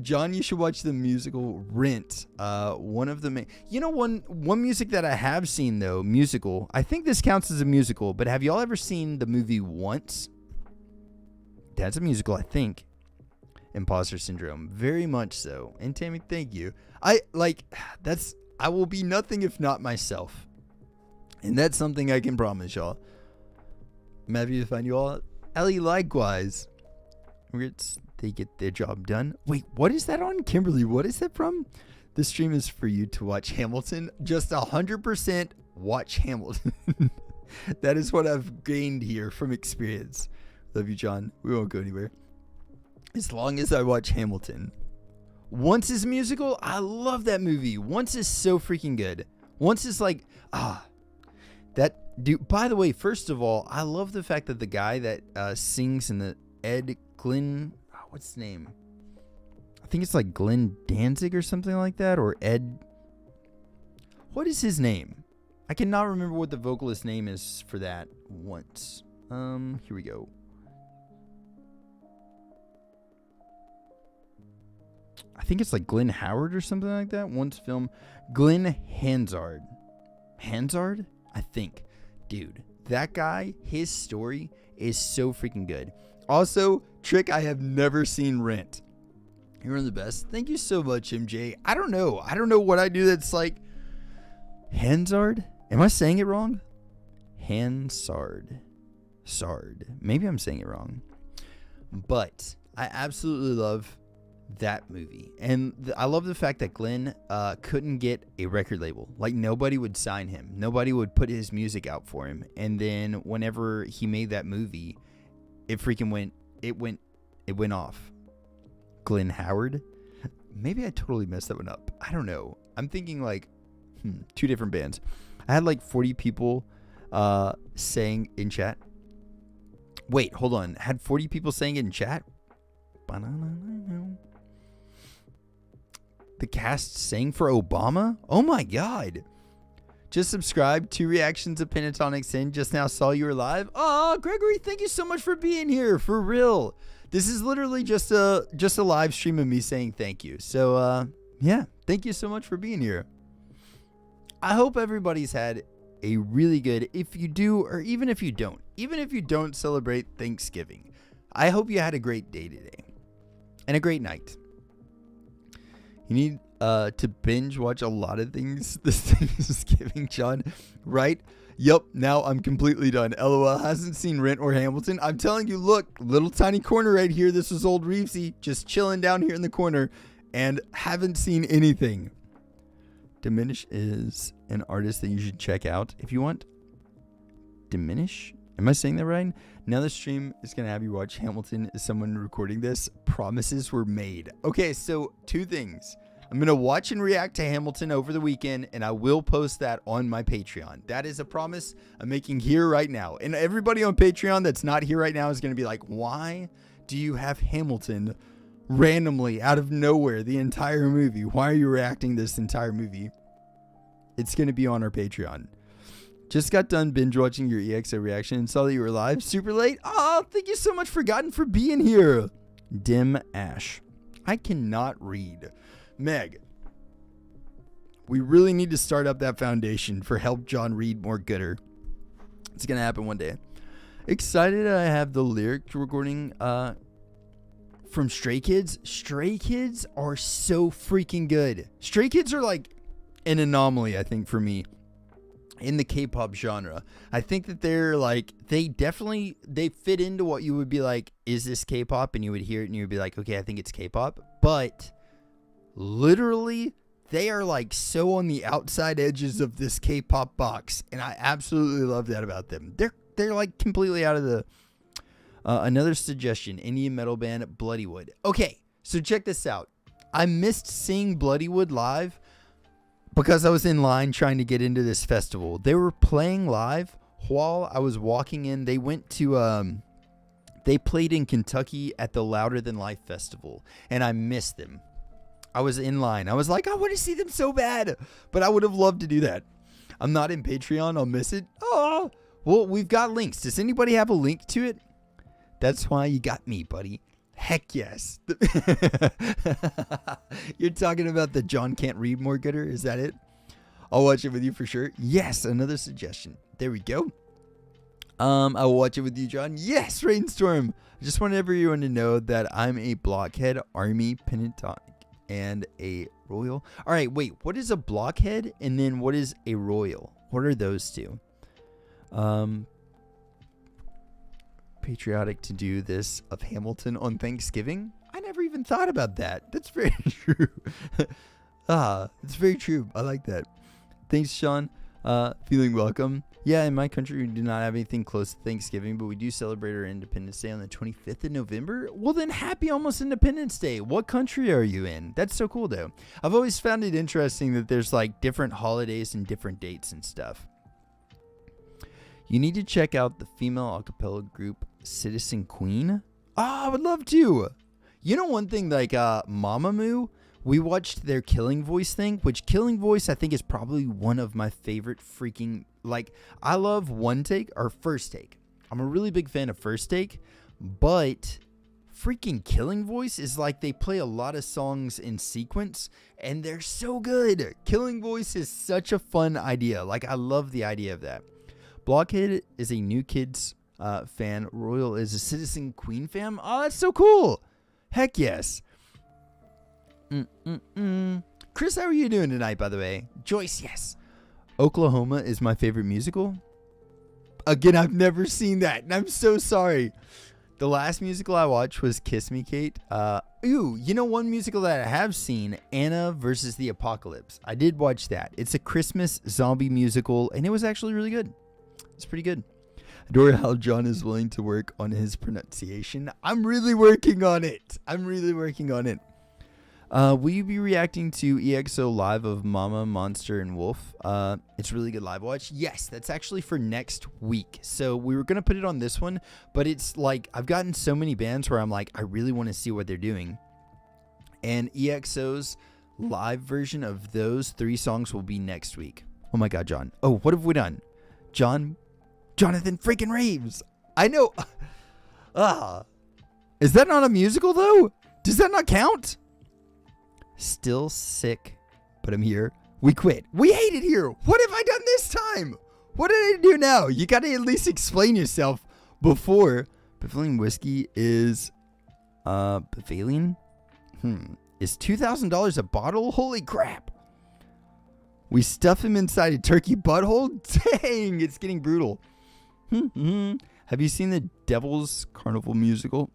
Speaker 1: John, you should watch the musical Rent. One of the main, one music that I have seen though, musical. I think this counts as a musical, but have y'all ever seen the movie Once? That's a musical, I think. Imposter Syndrome, very much so. And Tammy, thank you. I will be nothing if not myself, and that's something I can promise y'all. I'm happy to find you all. Ellie, likewise. They get their job done. Wait, what is that on? Kimberly, what is that from? This stream is for you to watch Hamilton. Just 100% watch Hamilton. That is what I've gained here from experience. Love you, John. We won't go anywhere. As long as I watch Hamilton. Once is musical. I love that movie. Once is so freaking good. Once is like, that dude. By the way, first of all, I love the fact that the guy that sings in the Ed Glenn, what's his name? I think it's like Glenn Danzig or something like that, or Ed. What is his name? I cannot remember what the vocalist name is for that. Once. Here we go. I think it's like Glenn Howard or something like that. Once film. Glenn Hansard. Hansard? I think. Dude, that guy, his story is so freaking good. Also, Trick, I have never seen Rent. You're the best. Thank you so much, MJ. I don't know. I don't know what I do that's like. Hansard? Am I saying it wrong? Hansard. Sard. Maybe I'm saying it wrong. But I absolutely love that movie. And I love the fact that Glenn couldn't get a record label. Like, nobody would sign him. Nobody would put his music out for him. And then whenever he made that movie, it freaking went off. Glenn Howard? Maybe I totally messed that one up. I don't know. I'm thinking like, two different bands. I had like 40 people saying in chat. Wait, hold on. Had 40 people saying it in chat? The cast sang for Obama? Oh my God. Just subscribed. 2 reactions of Pentatonic Sin. Just now saw you were live. Oh, Gregory, thank you so much for being here. For real. This is literally just a live stream of me saying thank you. So, yeah. Thank you so much for being here. I hope everybody's had a really good, if you do, or even if you don't celebrate Thanksgiving, I hope you had a great day today and a great night. You need to binge watch a lot of things this Thanksgiving, John, right? Yep, now I'm completely done. LOL, hasn't seen Rent or Hamilton. I'm telling you, look, little tiny corner right here. This was old Reevesy just chilling down here in the corner and haven't seen anything. Diminish is an artist that you should check out if you want. Diminish? Am I saying that right? Now the stream is going to have you watch Hamilton. Is someone recording this? Promises were made. Okay, so 2 things. I'm going to watch and react to Hamilton over the weekend, and I will post that on my Patreon. That is a promise I'm making here right now. And everybody on Patreon that's not here right now is going to be like, why do you have Hamilton randomly out of nowhere the entire movie? Why are you reacting this entire movie? It's going to be on our Patreon. Just got done binge watching your EXO reaction and saw that you were live super late. Oh, thank you so much for being here. Dim Ash. I cannot read. Meg, we really need to start up that foundation for Help John Read More Gooder. It's going to happen one day. Excited I have the lyric recording from Stray Kids. Stray Kids are so freaking good. Stray Kids are like an anomaly, I think, for me in the K-pop genre. I think that they're like, they fit into what you would be like, is this K-pop? And you would hear it and you would be like, okay, I think it's K-pop. But literally, they are like so on the outside edges of this K-pop box, and I absolutely love that about them. They're like completely out of the. Another suggestion: Indian metal band Bloodywood. Okay, so check this out. I missed seeing Bloodywood live because I was in line trying to get into this festival. They were playing live while I was walking in. They went to they played in Kentucky at the Louder Than Life festival, and I missed them. I was in line. I was like, I want to see them so bad, but I would have loved to do that. I'm not in Patreon. I'll miss it. Oh, well, we've got links. Does anybody have a link to it? That's why you got me, buddy. Heck yes. You're talking about the John Can't Read More Gooder? Is that it? I'll watch it with you for sure. Yes, another suggestion. There we go. I'll watch it with you, John. Yes, Rainstorm. I just want everyone to know that I'm a Blockhead, Army, Pentatonic, and a Royal. All right, wait. What is a Blockhead? And then what is a Royal? What are those two? Patriotic to do this of Hamilton on Thanksgiving? I never even thought about that. That's very true. It's very true. I like that. Thanks, Sean. Feeling welcome. Yeah, in my country, we do not have anything close to Thanksgiving, but we do celebrate our Independence Day on the 25th of November. Well, then happy almost Independence Day. What country are you in? That's so cool, though. I've always found it interesting that there's like different holidays and different dates and stuff. You need to check out the female a cappella group Citizen Queen. I would love to. You know, one thing like Mamamoo, we watched their Killing Voice thing, which Killing Voice I think is probably one of my favorite freaking, like, I love One Take or First Take. I'm a really big fan of First Take, but freaking Killing Voice is like they play a lot of songs in sequence and they're so good. Killing Voice is such a fun idea. Like, I love the idea of that. Blockhead is a New Kids fan. Royal is a Citizen Queen fan. Oh, that's so cool. Heck yes. Chris, how are you doing tonight, by the way? Joyce, yes. Oklahoma is my favorite musical. Again, I've never seen that, and I'm so sorry. The last musical I watched was Kiss Me, Kate. You know one musical that I have seen, Anna versus the Apocalypse. I did watch that. It's a Christmas zombie musical, and it was actually really good. It's pretty good. Adore how John is willing to work on his pronunciation. I'm really working on it. Will you be reacting to EXO live of Mama, Monster, and Wolf? It's really good live watch. Yes, that's actually for next week. So we were going to put it on this one, but it's like I've gotten so many bands where I'm like, I really want to see what they're doing. And EXO's live version of those 3 songs will be next week. Oh my God, John. Oh, what have we done? Jonathan freaking Reeves. I know. Is that not a musical though? Does that not count? Still sick, but I'm here. We quit. We hate it here. What have I done this time? What did I do now? You got to at least explain yourself before. Bavarian whiskey is Bavarian? is $2,000 a bottle? Holy crap. We stuff him inside a turkey butthole? Dang, it's getting brutal. Have you seen the Devil's Carnival musical?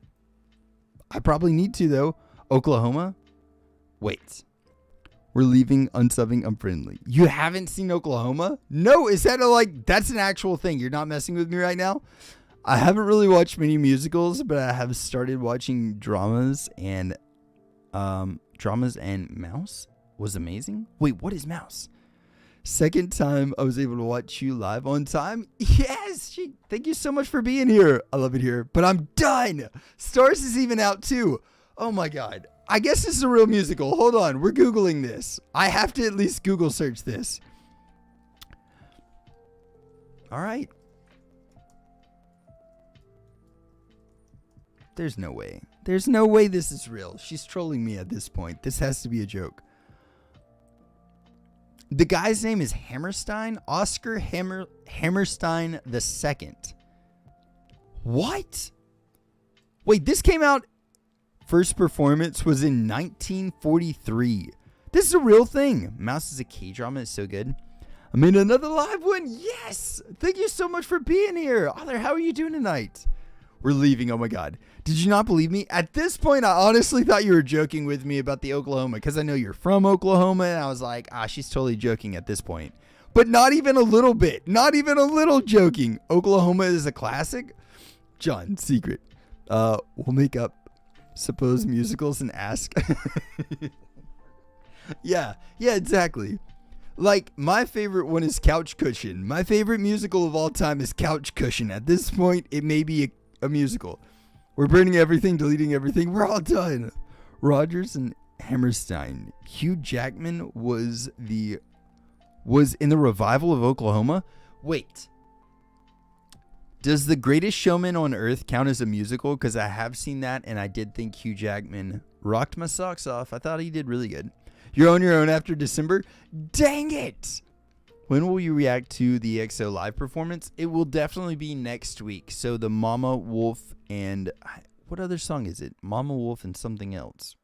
Speaker 1: I probably need to, though. Oklahoma? Wait. We're leaving unsubbing unfriendly. You haven't seen Oklahoma? No, is that that's an actual thing? You're not messing with me right now? I haven't really watched many musicals, but I have started watching dramas, and Mouse was amazing. Wait, what is Mouse? Second time I was able to watch you live on time. Yes, thank you so much for being here. I love it here, but I'm done. Stars is even out too. Oh my God. I guess this is a real musical. Hold on. We're Googling this. I have to at least Google search this. All right. There's no way. There's no way this is real. She's trolling me at this point. This has to be a joke. The guy's name is Hammerstein. Oscar Hammerstein II. What? Wait, this came out. First performance was in 1943. This is a real thing. Mouse is a K-drama. It's so good. I'm in another live one. Yes. Thank you so much for being here. Arthur, how are you doing tonight? We're leaving. Oh my God. Did you not believe me? At this point, I honestly thought you were joking with me about the Oklahoma, because I know you're from Oklahoma, and I was like, she's totally joking at this point. But not even a little bit. Not even a little joking. Oklahoma is a classic. John, secret. We'll make up supposed musicals and ask. Yeah, exactly. Like, my favorite one is Couch Cushion. My favorite musical of all time is Couch Cushion. At this point, it may be a musical. We're burning everything, deleting everything. We're all done. Rogers and Hammerstein. Hugh Jackman was in the revival of Oklahoma. Wait. Does The Greatest Showman on Earth count as a musical? Because I have seen that, and I did think Hugh Jackman rocked my socks off. I thought he did really good. You're on your own after December? Dang it! When will you react to the EXO live performance? It will definitely be next week. So the Mama Wolf and... what other song is it? Mama Wolf and something else.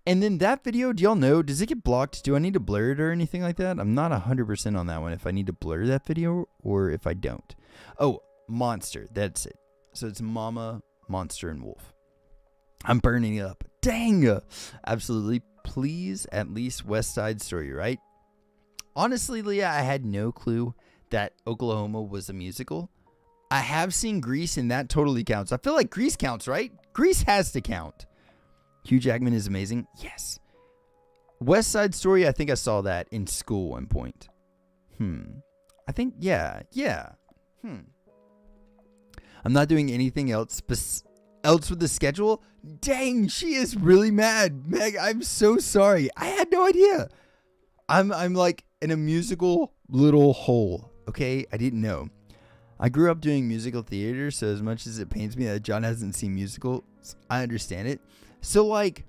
Speaker 1: And then that video, do y'all know, does it get blocked? Do I need to blur it or anything like that? I'm not 100% on that one, if I need to blur that video or if I don't. Oh, Monster. That's it. So it's Mama, Monster, and Wolf. I'm burning it up. Dang. Absolutely. Please, at least West Side Story, right? Honestly, Leah, I had no clue that Oklahoma was a musical. I have seen Grease, and that totally counts. I feel like Grease counts, right? Grease has to count. Hugh Jackman is amazing. Yes. West Side Story, I think I saw that in school one point. I think, yeah. I'm not doing anything else with the schedule. Dang, she is really mad. Meg, I'm so sorry. I had no idea. I'm like in a musical little hole. Okay, I didn't know. I grew up doing musical theater, so as much as it pains me that John hasn't seen musicals, I understand it. So like,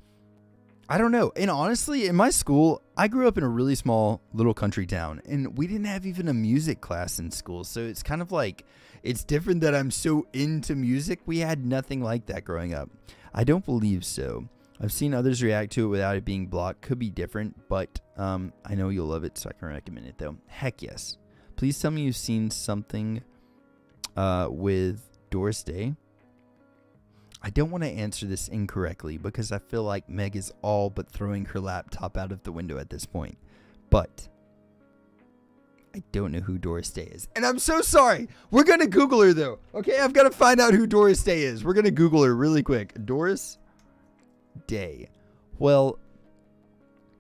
Speaker 1: I don't know. And honestly, in my school, I grew up in a really small little country town, and we didn't have even a music class in school. So it's kind of like, it's different that I'm so into music. We had nothing like that growing up. I don't believe so. I've seen others react to it without it being blocked. Could be different, but I know you'll love it, so I can recommend it though. Heck yes. Please tell me you've seen something with Doris Day. I don't want to answer this incorrectly because I feel like Meg is all but throwing her laptop out of the window at this point. But I don't know who Doris Day is. And I'm so sorry. We're going to Google her though. Okay, I've got to find out who Doris Day is. We're going to Google her really quick. Doris Day. Well,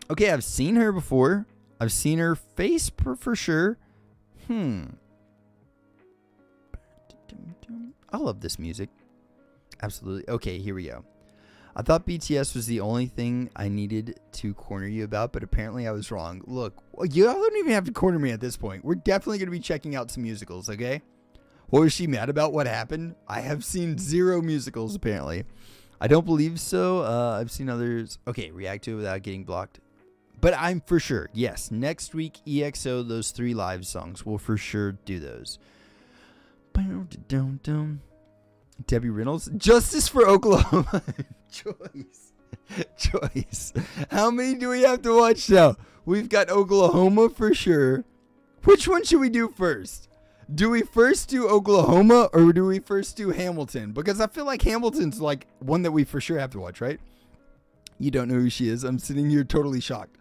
Speaker 1: okay, I've seen her before. I've seen her face for sure. I love this music. Absolutely. Okay, here we go. I thought BTS was the only thing I needed to corner you about, but apparently I was wrong. Look, you don't even have to corner me at this point. We're definitely going to be checking out some musicals, okay? What was she mad about? What happened? I have seen 0 musicals, apparently. I don't believe so. I've seen others. Okay, react to it without getting blocked. But I'm for sure. Yes, next week, EXO, those 3 live songs. We'll for sure do those. Debbie Reynolds. Justice for Oklahoma. Choice. Choice. How many do we have to watch now? We've got Oklahoma for sure. Which one should we do first? Do we first do Oklahoma or do we first do Hamilton? Because I feel like Hamilton's like one that we for sure have to watch, right? You don't know who she is. I'm sitting here totally shocked.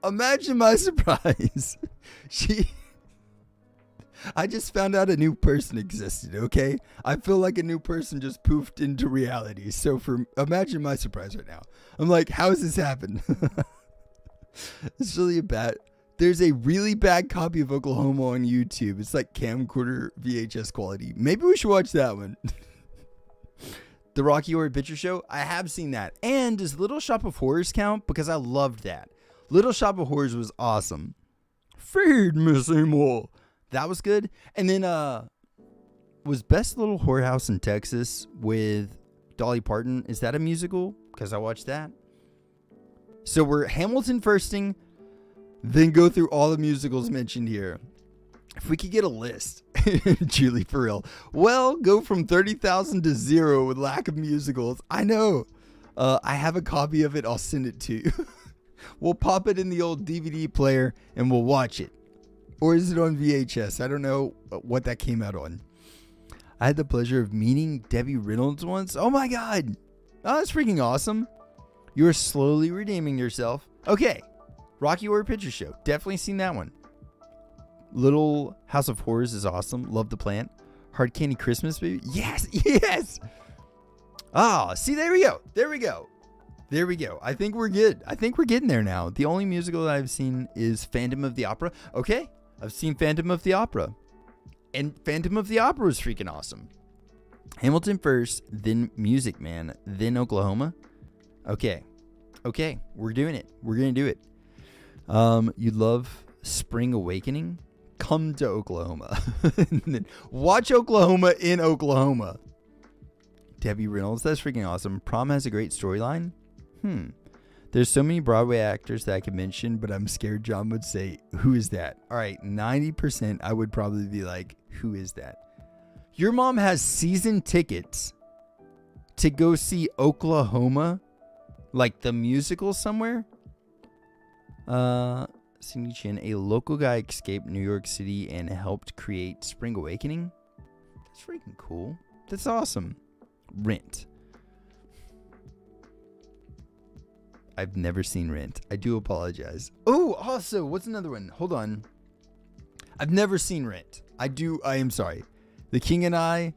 Speaker 1: Imagine my surprise. I just found out a new person existed, okay? I feel like a new person just poofed into reality. So imagine my surprise right now. I'm like, how has this happened? It's really there's a really bad copy of Oklahoma on YouTube. It's like camcorder VHS quality. Maybe we should watch that one. The Rocky Horror Picture Show. I have seen that. And does Little Shop of Horrors count? Because I loved that. Little Shop of Horrors was awesome. Feed me some more. That was good. And then was Best Little Whorehouse in Texas with Dolly Parton. Is that a musical? Because I watched that. So we're Hamilton firsting, then go through all the musicals mentioned here. If we could get a list, Julie, for real. Well, go from 30,000 to 0 with lack of musicals. I know. I have a copy of it. I'll send it to you. We'll pop it in the old DVD player and we'll watch it. Or is it on VHS? I don't know what that came out on. I had the pleasure of meeting Debbie Reynolds once. Oh my God. Oh, that's freaking awesome. You're slowly redeeming yourself. Okay. Rocky Horror Picture Show. Definitely seen that one. Little House of Horrors is awesome. Love the plant. Hard Candy Christmas Baby. Yes. Yes. Ah, see, there we go. There we go. There we go. I think we're good. I think we're getting there now. The only musical that I've seen is Phantom of the Opera. Okay. I've seen Phantom of the Opera. And Phantom of the Opera was freaking awesome. Hamilton first, then Music Man, then Oklahoma. Okay. Okay. We're doing it. We're going to do it. You love Spring Awakening? Come to Oklahoma. Watch Oklahoma in Oklahoma. Debbie Reynolds. That's freaking awesome. Prom has a great storyline. There's so many Broadway actors that I could mention, but I'm scared John would say, who is that? All right, 90% I would probably be like, who is that? Your mom has season tickets to go see Oklahoma, like the musical somewhere? Cindy Chin, a local guy escaped New York City and helped create Spring Awakening. That's freaking cool. That's awesome. Rent. I've never seen Rent. I do apologize. Oh, also, what's another one? Hold on. I've never seen Rent. I am sorry. The King and I.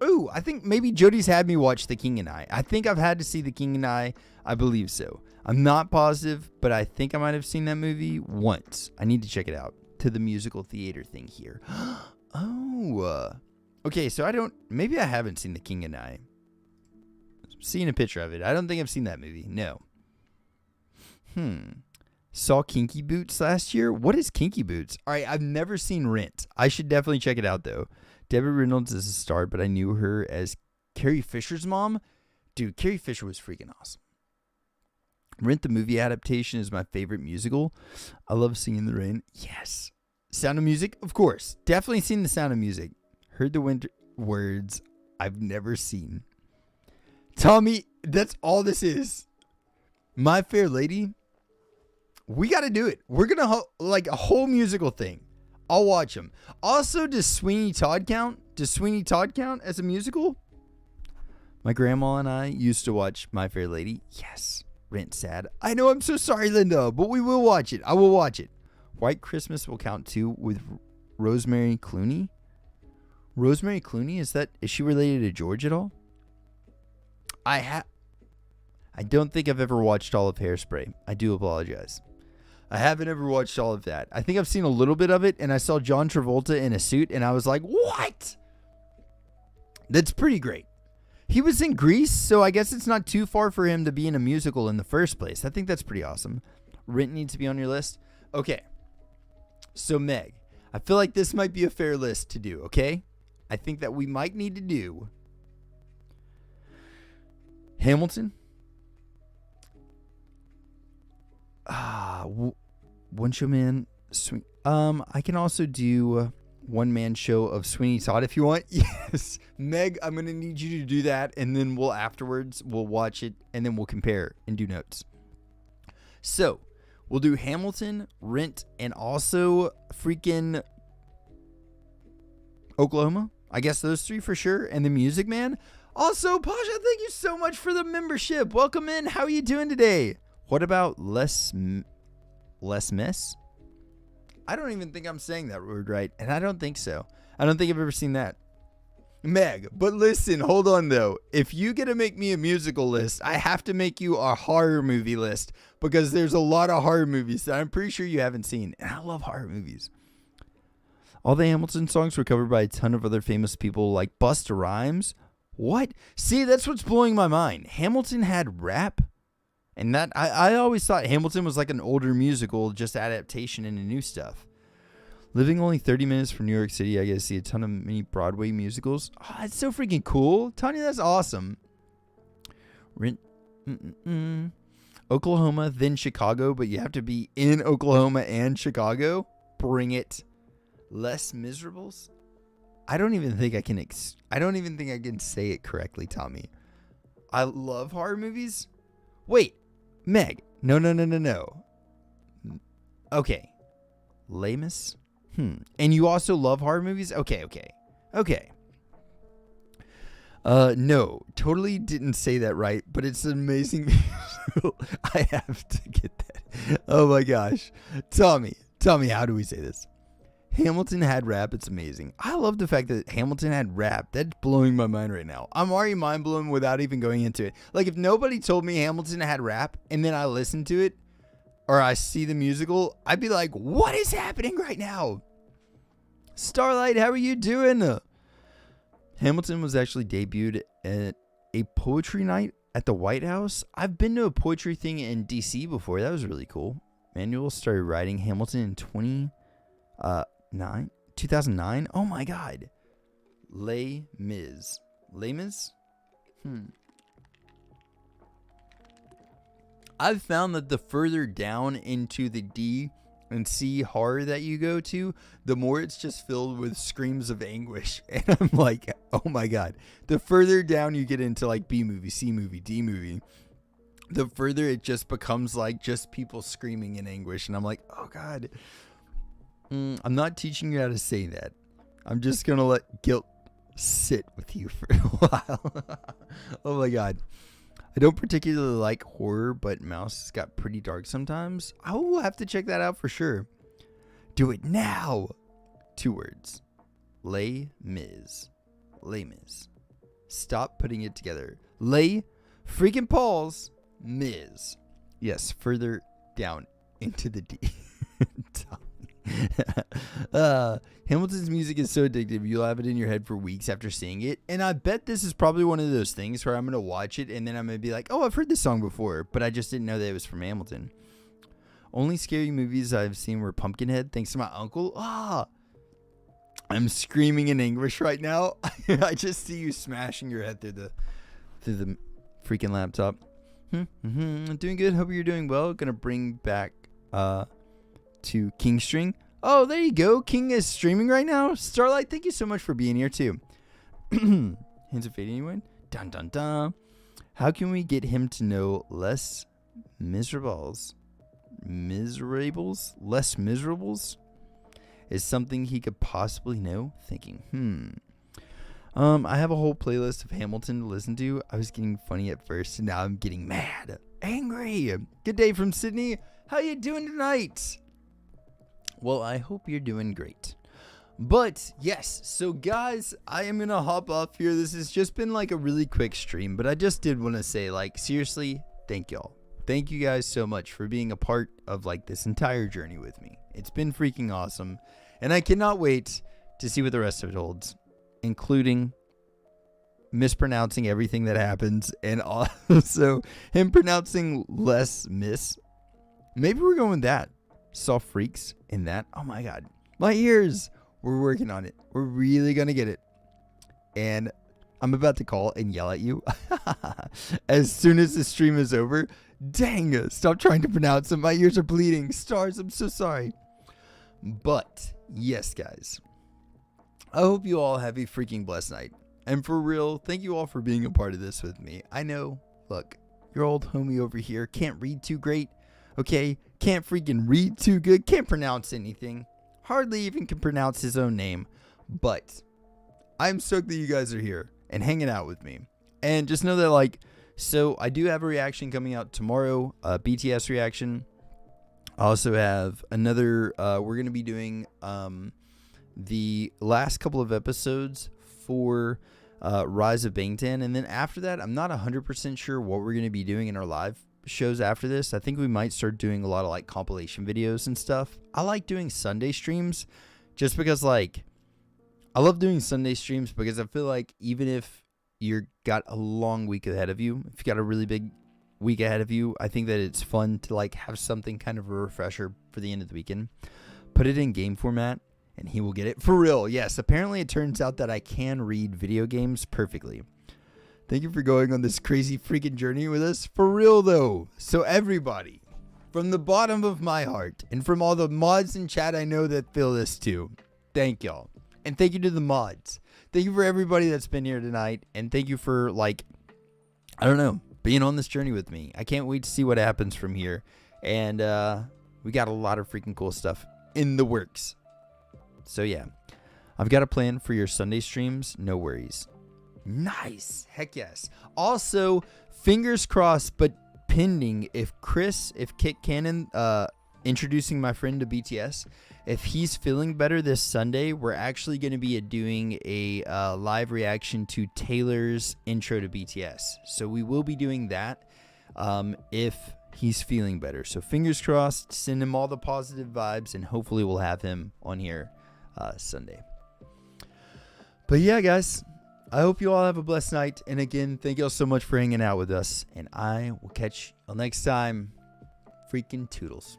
Speaker 1: Oh, I think maybe Jody's had me watch The King and I. I think I've had to see The King and I. I believe so. I'm not positive, but I think I might have seen that movie once. I need to check it out. To the musical theater thing here. Oh. Okay, so maybe I haven't seen The King and I. Seen a picture of it. I don't think I've seen that movie. No. Saw Kinky Boots last year. What is Kinky Boots? All right, I've never seen Rent. I should definitely check it out, though. Debbie Reynolds is a star, but I knew her as Carrie Fisher's mom. Dude, Carrie Fisher was freaking awesome. Rent the movie adaptation is my favorite musical. I love Singing in the Rain. Yes. Sound of Music? Of course. Definitely seen The Sound of Music. Heard the winter words I've never seen. Tommy, that's all this is. My Fair Lady. We got to do it. We're going to like a whole musical thing. I'll watch them. Also, does Sweeney Todd count? Does Sweeney Todd count as a musical? My grandma and I used to watch My Fair Lady. Yes. Rent sad. I know, I'm so sorry, Linda, but we will watch it. I will watch it. White Christmas will count too with Rosemary Clooney. Rosemary Clooney, is she related to George at all? I don't think I've ever watched all of Hairspray. I do apologize. I haven't ever watched all of that. I think I've seen a little bit of it, and I saw John Travolta in a suit, and I was like, what? That's pretty great. He was in Grease, so I guess it's not too far for him to be in a musical in the first place. I think that's pretty awesome. Rent needs to be on your list. Okay. So, Meg, I feel like this might be a fair list to do, okay? I think that we might need to do Hamilton. One Show Man. Sweet. I can also do one-man show of Sweeney Todd if you want. Yes. Meg, I'm going to need you to do that, and then we'll watch it, and then we'll compare and do notes. So, we'll do Hamilton, Rent, and also freaking Oklahoma. I guess those three for sure. And The Music Man. Also, Pasha, thank you so much for the membership. Welcome in. How are you doing today? What about Les Mis? I don't even think I'm saying that word right. And I don't think so. I don't think I've ever seen that. Meg, but listen, hold on though. If you get to make me a musical list, I have to make you a horror movie list. Because there's a lot of horror movies that I'm pretty sure you haven't seen. And I love horror movies. All the Hamilton songs were covered by a ton of other famous people like Busta Rhymes. What? See, that's what's blowing my mind. Hamilton had rap. And that I always thought Hamilton was like an older musical, just adaptation into new stuff. Living only 30 minutes from New York City, I get to see a ton of mini Broadway musicals. Oh, that's so freaking cool. Tanya, that's awesome. Oklahoma, then Chicago, but you have to be in Oklahoma and Chicago. Bring it. Les Miserables? I don't even think I can say it correctly, Tommy. I love horror movies. Wait, Meg. No. Okay. Les Mis? And you also love horror movies? Okay. No, totally didn't say that right, but it's an amazing musical. I have to get that. Oh my gosh. Tommy, how do we say this? Hamilton had rap. It's amazing. I love the fact that Hamilton had rap. That's blowing my mind right now. I'm already mind blown without even going into it. Like if nobody told me Hamilton had rap and then I listened to it or I see the musical, I'd be like, what is happening right now? Starlight, how are you doing? Hamilton was actually debuted at a poetry night at the White House. I've been to a poetry thing in DC before. That was really cool. Manuel started writing Hamilton in 2009. Oh my God. Les Mis. I've found that the further down into the D and C horror that you go to, the more it's just filled with screams of anguish. And I'm like, oh my God. The further down you get into like B movie, C movie, D movie, the further it just becomes like just people screaming in anguish. And I'm like, oh God. I'm not teaching you how to say that. I'm just going to let guilt sit with you for a while. Oh my God. I don't particularly like horror, but Mouse has got pretty dark sometimes. I will have to check that out for sure. Do it now. 2 words. Les Mis. Stop putting it together. Les freaking Pauls Mis. Yes, further down into the D. Hamilton's music is so addictive. You'll have it in your head for weeks after seeing it. And I bet this is probably one of those things where I'm going to watch it and then I'm going to be like, oh, I've heard this song before, but I just didn't know that it was from Hamilton. Only scary movies I've seen were Pumpkinhead, thanks to my uncle. I'm screaming in anguish right now. I just see you smashing your head through the freaking laptop. Doing good. Hope you're doing well. Gonna bring back to King String. Oh, there you go. King is streaming right now. Starlight, thank you so much for being here too. Hands of Fate, anyone? Dun dun dun. How can we get him to know less miserables? Less miserables? Is something he could possibly know? Thinking, I have a whole playlist of Hamilton to listen to. I was getting funny at first, and now I'm getting mad. Angry. Good day from Sydney. How you doing tonight? Well, I hope you're doing great. But, yes, so guys, I am going to hop off here. This has just been like a really quick stream, but I just did want to say, like, seriously, thank y'all. Thank you guys so much for being a part of, like, this entire journey with me. It's been freaking awesome, and I cannot wait to see what the rest of it holds, including mispronouncing everything that happens, and also him pronouncing Les Mis. Maybe we're going with that. Soft Freaks in that. Oh my God. My ears. We're working on it. We're really going to get it. And I'm about to call and yell at you as soon as the stream is over. Dang, stop trying to pronounce it. My ears are bleeding. Stars, I'm so sorry. But, yes, guys. I hope you all have a freaking blessed night. And for real, thank you all for being a part of this with me. I know, look, your old homie over here can't read too great, okay? Can't freaking read too good, can't pronounce anything. Hardly even can pronounce his own name. But I'm stoked that you guys are here and hanging out with me. And just know that, like, so I do have a reaction coming out tomorrow, a BTS reaction. I also have another, we're going to be doing the last couple of episodes for Rise of Bangtan. And then after that, I'm not 100% sure what we're going to be doing in our live shows after this. I think we might start doing a lot of like compilation videos and stuff. I like doing Sunday streams just because, like, I love doing Sunday streams because I feel like even if you've got a long week ahead of you, if you got a really big week ahead of you, I think that it's fun to like have something kind of a refresher for the end of the weekend. Put it in game format and he will get it. For real, yes. Apparently it turns out that I can read video games perfectly. Thank you for going on this crazy freaking journey with us. For real though. So everybody, from the bottom of my heart and from all the mods in chat I know that feel this too, thank y'all. And thank you to the mods. Thank you for everybody that's been here tonight. And thank you for, like, I don't know, being on this journey with me. I can't wait to see what happens from here. And we got a lot of freaking cool stuff in the works. So yeah, I've got a plan for your Sunday streams. No worries. Nice. Heck yes. Also, fingers crossed, but pending, if Kit Cannon, introducing my friend to BTS, if he's feeling better this Sunday, we're actually going to be doing a live reaction to Taylor's intro to BTS. So we will be doing that if he's feeling better. So fingers crossed, send him all the positive vibes, and hopefully we'll have him on here Sunday. But yeah, guys, I hope you all have a blessed night. And again, thank you all so much for hanging out with us. And I will catch you next time. Freaking toodles.